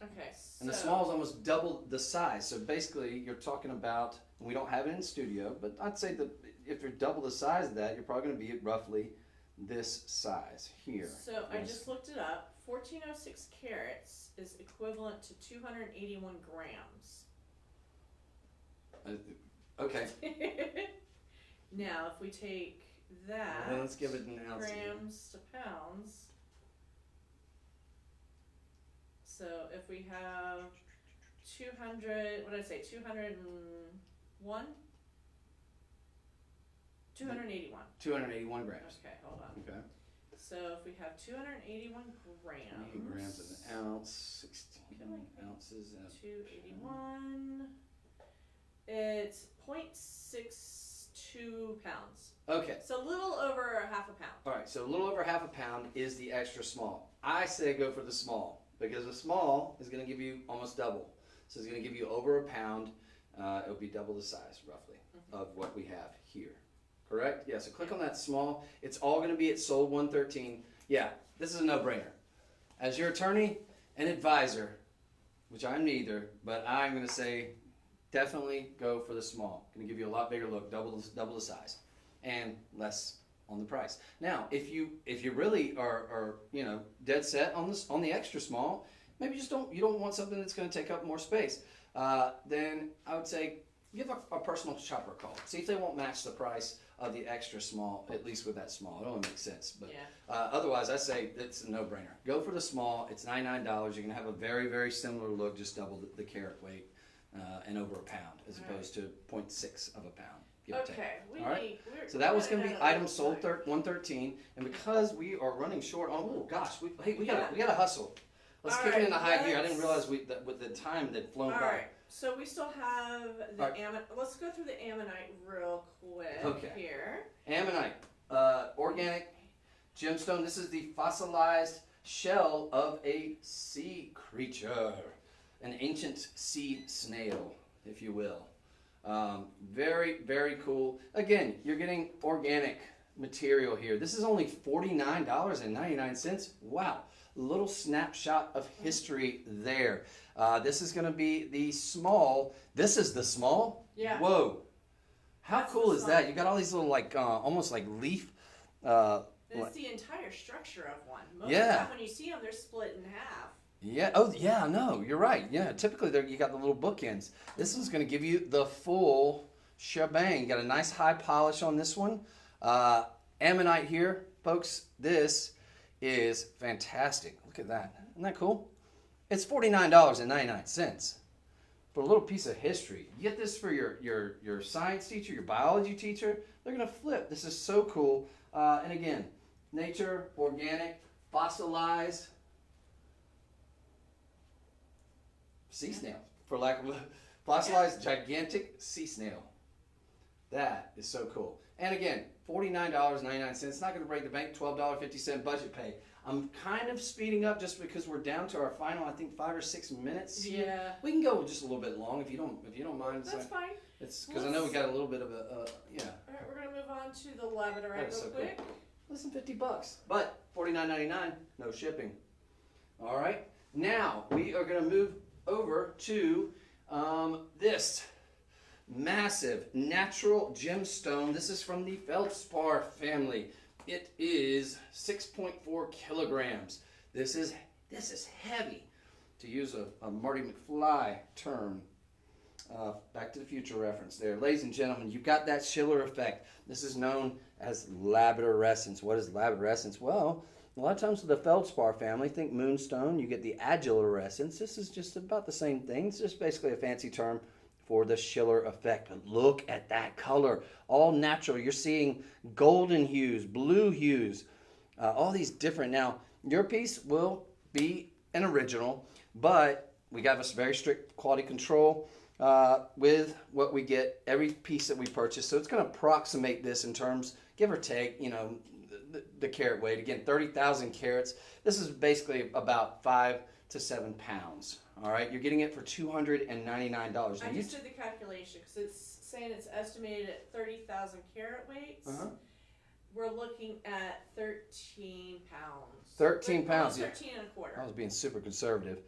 Okay, And the small is almost double the size. So basically, you're talking about, and we don't have it in studio, but I'd say that if you're double the size of that, you're probably going to be at roughly this size here. So I just looked it up. 1406 carats is equivalent to 281 grams. Okay. Now, if we take that Then let's give it an ounce. grams to pounds. So if we have 200, what did I say? 201? 281. 281 grams. Okay, hold on. Okay. So if we have 281 grams. 8 grams of an ounce, 16 ounces. 281. It's 0.62 pounds. Okay. So a little over half a pound. All right, so a little over half a pound is the extra small. I say go for the small because the small is going to give you almost double. So it's going to give you over a pound. It'll be double the size, roughly, of what we have here. Correct? Yeah, so click on that small. It's all going to be at sold 113. Yeah, this is a no-brainer. As your attorney and advisor, which I'm neither, but I'm going to say definitely go for the small. Going to give you a lot bigger look, double the size, and less on the price. Now, if you really are dead set on the extra small, maybe you don't want something that's going to take up more space. Then I would say give a personal shopper a call. See if they won't match the price of the extra small, at least with that small. It only makes sense. But otherwise, I say it's a no-brainer. Go for the small. It's $99. You're going to have a very, very similar look, just double the carat weight and over a pound, as opposed to 0.6 of a pound. Give or take. All right. So that was going to be item sold 113, and because we are running short on, oh gosh, we gotta hustle. Let's kick it into high gear. I didn't realize with the time that flown by. All right. So we still have the All right. Let's go through the ammonite real quick here. Ammonite, organic gemstone. This is the fossilized shell of a sea creature, an ancient sea snail, if you will. Very, very cool. Again, you're getting organic material here. This is only $49.99. Wow. Little snapshot of history there. This is going to be the small. This is the small? Yeah. Whoa. How That's cool the is small. that? You got all these little almost like leaf. And it's the entire structure of one. Most of the time when you see them, they're split in half. Yeah. Oh, yeah. No, you're right. Yeah. Typically, you got the little bookends. This is going to give you the full shebang. You got a nice high polish on this one. Ammonite here, folks. This is fantastic. Look at that. Isn't that cool? It's $49.99 for a little piece of history. You get this for your science teacher, your biology teacher. They're going to flip. This is so cool. And again, nature, organic, fossilized sea snail, for lack of a fossilized gigantic sea snail. That is so cool. And again, $49.99. It's not going to break the bank. $12.50 budget pay. I'm kind of speeding up just because we're down to our final, I think, 5 or 6 minutes. Yeah. We can go just a little bit long if you don't mind. That's fine. It's because I know we got a little bit of a yeah. All right, we're gonna move on to the labradorite That is real so quick. cool. Less than $50, but $49.99, no shipping. All right. Now we are gonna move over to this. massive natural gemstone. This is from the feldspar family. It is 6.4 kilograms. This is heavy, to use a Marty McFly term. Back to the Future reference there. Ladies and gentlemen, you've got that Schiller effect. This is known as labradorescence. What is labradorescence? Well, a lot of times with the feldspar family, think moonstone, you get the agilarescence. This is just about the same thing. It's just basically a fancy term for the Schiller effect. But look at that color. All natural. You're seeing golden hues, blue hues, all these different. Now, your piece will be an original, but we got a very strict quality control with what we get, every piece that we purchase. So it's going to approximate this in terms, give or take, the carat weight. Again, 30,000 carats. This is basically about 5 to 7 pounds. All right, you're getting it for $299. I just did the calculation because it's saying it's estimated at 30,000 carat weights. We're looking at 13 pounds. 13 pounds. 13 and a quarter. I was being super conservative.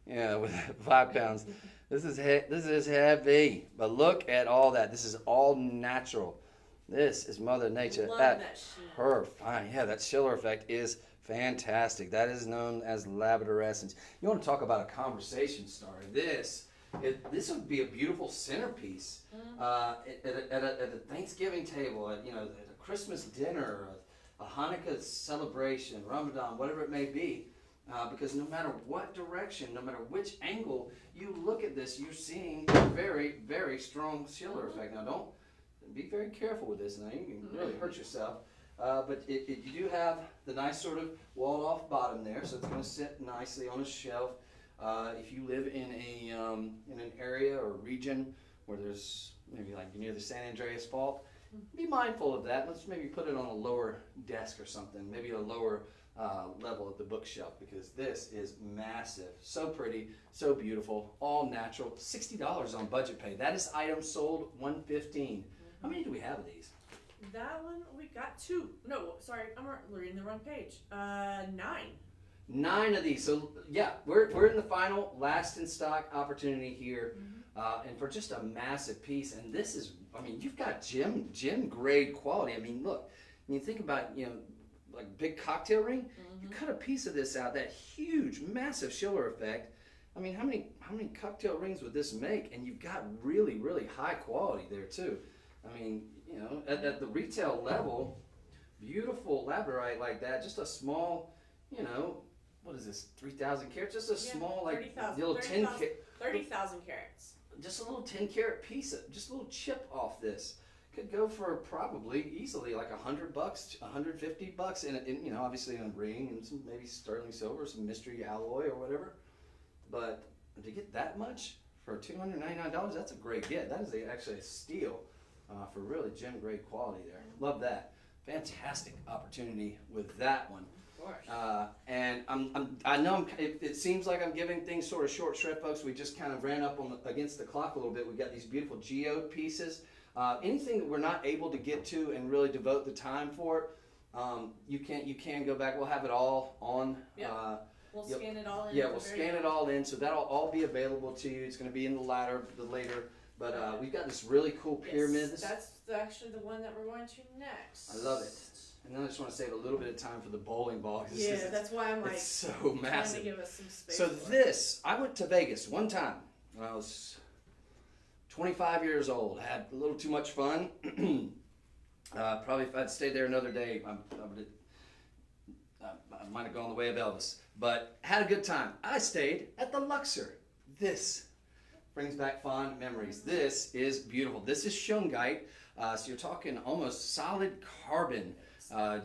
Yeah, with 5 pounds. This is heavy. But look at all that. This is all natural. This is Mother Nature. Love that sheen. Her fine. Yeah, that Schiller effect is fantastic. That is known as labradorescence. You want to talk about a conversation starter? This would be a beautiful centerpiece at a Thanksgiving table, at a Christmas dinner, a Hanukkah celebration, Ramadan, whatever it may be. Because no matter what direction, no matter which angle you look at this, you're seeing a very, very strong Schiller effect. Now, don't be very careful with this. Now, you can really hurt yourself. But you do have the nice sort of walled-off bottom there, so it's going to sit nicely on a shelf. If you live in an area or region where there's maybe like near the San Andreas Fault, be mindful of that. Let's maybe put it on a lower desk or something, maybe a lower level of the bookshelf, because this is massive. So pretty, so beautiful, all natural. $60 on budget pay. That is item sold $115. How many do we have of these? That one, we got 2. No, sorry, I'm reading the wrong page. 9. 9 of these. So yeah, we're in the final last in stock opportunity here, and for just a massive piece. And this is, you've got gem grade quality. Look, when you think about like big cocktail ring, you cut a piece of this out, that huge, massive Schiller effect. How many cocktail rings would this make? And you've got really, really high quality there too. At the retail level, beautiful labradorite like that, just a small, what is this, 3,000 carats? Just a small, like, 30,000 carats. Just a little 10 carat piece, just a little chip off this. Could go for probably easily like $100, $150, and obviously in a ring and some maybe sterling silver, some mystery alloy or whatever. But to get that much for $299, that's a great get. That is actually a steal for really gem grade quality there. Love that. Fantastic opportunity with that one. Of course. And I know it seems like I'm giving things sort of short shrift, folks. We just kind of ran up against the clock a little bit. We got these beautiful geode pieces. Anything that we're not able to get to and really devote the time for it, you can go back. We'll have it all on. Yep. We'll scan it all in. Yeah, we'll scan it all in, so that'll all be available to you. It's going to be in the later. But we've got this really cool pyramid. Yes, that's actually the one that we're going to next. I love it. And then I just want to save a little bit of time for the bowling ball. Yeah, that's why I'm it's so massive. Trying to give us some space. So I went to Vegas one time when I was 25 years old. I had a little too much fun. Probably if I'd stayed there another day, I might have gone the way of Elvis. But had a good time. I stayed at the Luxor. This brings back fond memories. This is beautiful. This is Shungite. So you're talking almost solid carbon.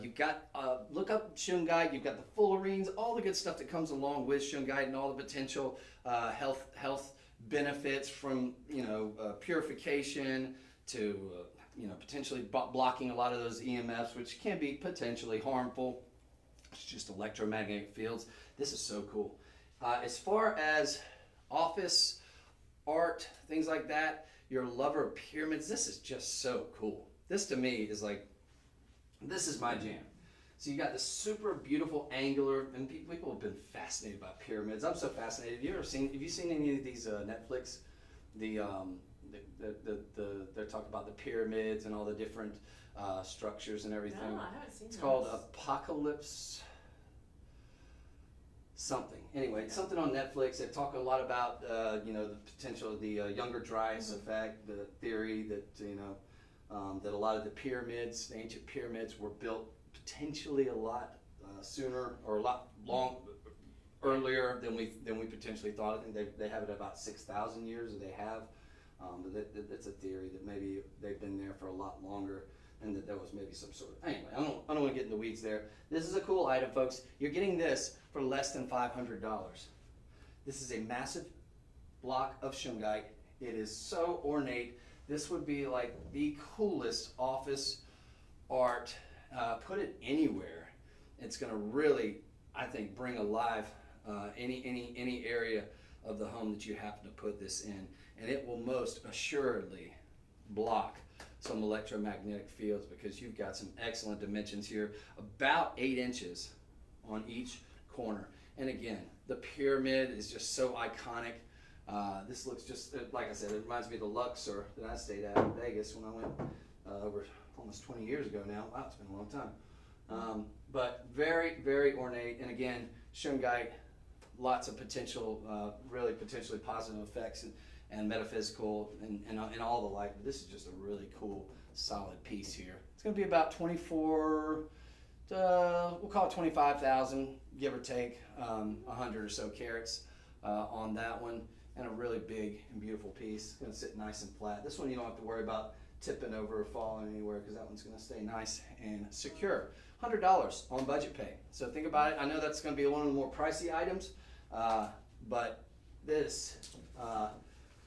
You've got, look up Shungite. You've got the fullerenes, all the good stuff that comes along with Shungite and all the potential health benefits from purification to potentially blocking a lot of those EMFs, which can be potentially harmful. It's just electromagnetic fields. This is so cool. As far as office art, things like that, you're a lover of pyramids, this is just so cool. This to me is like, this is my jam. So you got this super beautiful angular, and people have been fascinated by pyramids. I'm so fascinated. Have you seen any of these Netflix, the they're talking about the pyramids and all the different structures and everything. No, I haven't seen It's those. called Apocalypse something. Anyway, it's something on Netflix. They talk a lot about the potential of the Younger Dryas effect, the theory that that a lot of the pyramids, the ancient pyramids, were built potentially a lot sooner or a lot earlier than we potentially thought. I think they have it about 6,000 years, or they have. But that's a theory that maybe they've been there for a lot longer, and that there was maybe some sort of. Anyway, I don't want to get in the weeds there. This is a cool item, folks. You're getting this for less than $500. This is a massive block of Shungite. It is so ornate. This would be like the coolest office art. Put it anywhere. It's going to really, I think, bring alive any area of the home that you happen to put this in, and it will most assuredly block some electromagnetic fields, because you've got some excellent dimensions here, about 8 inches on each corner. And again, the pyramid is just so iconic. This looks just like I said, it reminds me of the Luxor that I stayed at in Vegas when I went over almost 20 years ago now. Wow, it's been a long time. But very, very ornate, and again, Shungite, lots of potential, really potentially positive effects and metaphysical and all the like. But this is just a really cool, solid piece here. It's going to be about 24, we'll call it 25,000, give or take, 100 or so carats on that one, and a really big and beautiful piece. It's going to sit nice and flat. This one you don't have to worry about tipping over or falling anywhere, because that one's going to stay nice and secure. $100 on budget pay. So think about it. I know that's going to be one of the more pricey items, but this,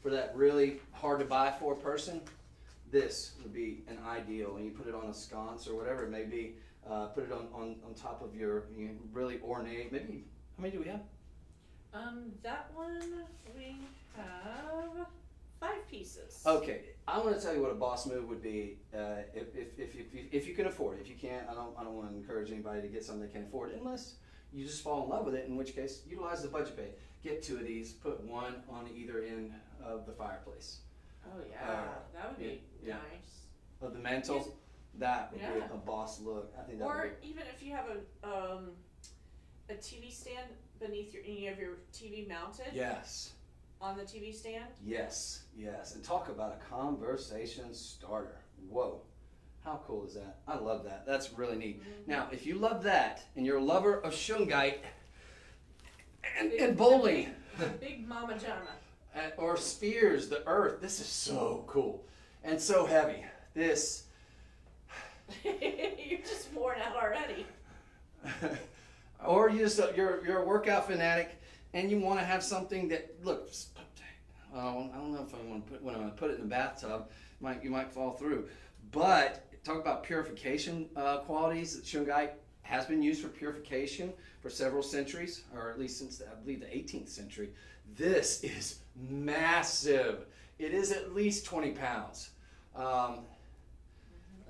for that really hard to buy for person, this would be an ideal. And you put it on a sconce or whatever it may be, put it on top of your really ornate, maybe, how many do we have? That one we have 5 pieces. Okay, I want to tell you what a boss move would be if you can afford it. If you can't, I don't want to encourage anybody to get something they can't afford, unless you just fall in love with it, in which case utilize the budget pay. Get 2 of these, put one on either end of the fireplace. Oh yeah, that would be nice. Of the mantle, that would be a boss look. I think that or would be. Even if you have a TV stand beneath you have your TV mounted. Yes. On the TV stand? Yes, yes. And talk about a conversation starter. Whoa. How cool is that? I love that. That's really neat. Mm-hmm. Now, if you love that and you're a lover of Shungite and bowling. The big mama jama. Or spheres, the earth. This is so cool. And so heavy. This. You're just worn out already. Or you're a workout fanatic, and you want to have something that looks. I don't know if I want to when I put it in the bathtub, you might fall through. But talk about purification qualities. Shungite has been used for purification for several centuries, or at least since I believe the 18th century. This is massive. It is at least 20 pounds.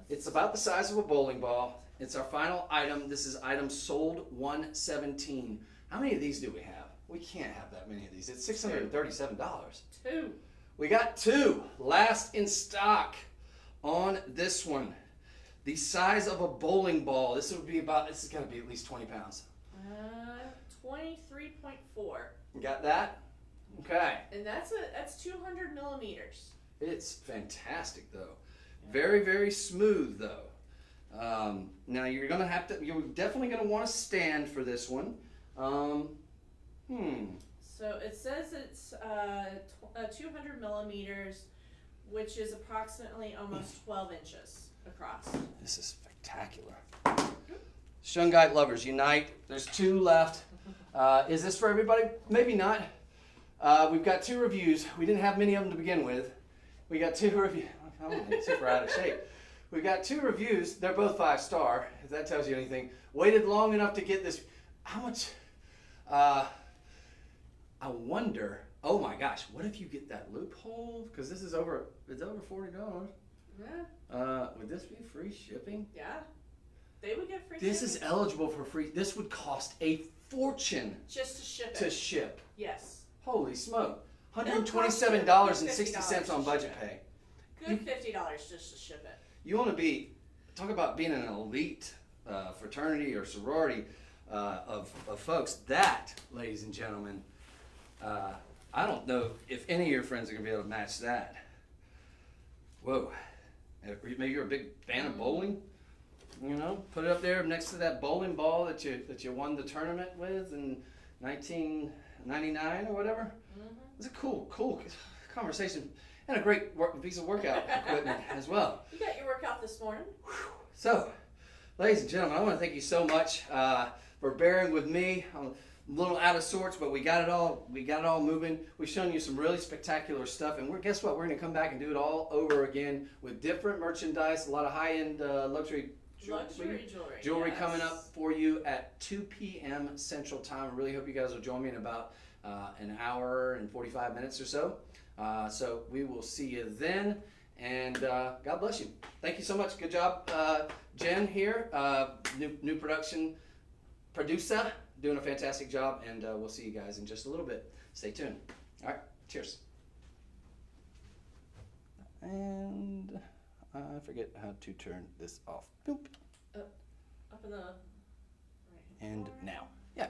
It's about the size of a bowling ball. It's our final item. This is item sold 117. How many of these do we have? We can't have that many of these. It's $637. 2. We got 2. Last in stock on this one. The size of a bowling ball. This is going to be at least 20 pounds. 23.4. You got that? Okay. And that's 200 millimeters. It's fantastic though. Very, very smooth though. Now you're definitely going to want to stand for this one. So it says it's 200 millimeters, which is approximately almost 12 inches across. This is spectacular. Shungite lovers, unite. There's 2 left. Is this for everybody? Maybe not. We've got 2 reviews. We didn't have many of them to begin with. We got 2 reviews. I'm super out of shape. We got 2 reviews. They're both 5-star, if that tells you anything. Waited long enough to get this. How much? I wonder. Oh my gosh, what if you get that loophole? Because this is over. It's over $40. Yeah. Would this be free shipping? Yeah. They would get free This shipping. is eligible for free. This would cost a fortune Just to ship it. to ship. Yes. Holy smoke. $127.60 on budget pay. Good $50 just to ship it. You want to be, talk about being an elite fraternity or sorority of folks. That, ladies and gentlemen, I don't know if any of your friends are going to be able to match that. Whoa. Maybe you're a big fan of bowling. You know, put it up there next to that bowling ball that you won the tournament with in 1999 or whatever. It's a cool conversation and a great piece of workout equipment as well. You got your workout this morning. So, ladies and gentlemen, I want to thank you so much for bearing with me. I'm a little out of sorts, but we got it all moving. We've shown you some really spectacular stuff, and guess what? We're going to come back and do it all over again with different merchandise, a lot of high-end luxury jewelry yes. coming up for you at 2 p.m. Central Time. I really hope you guys will join me in about an hour and 45 minutes or so. So we will see you then, and God bless you. Thank you so much. Good job, Jen here, new production producer, doing a fantastic job, and we'll see you guys in just a little bit. Stay tuned. All right, cheers. And I forget how to turn this off. Boop. Up in the right. And now. Yeah.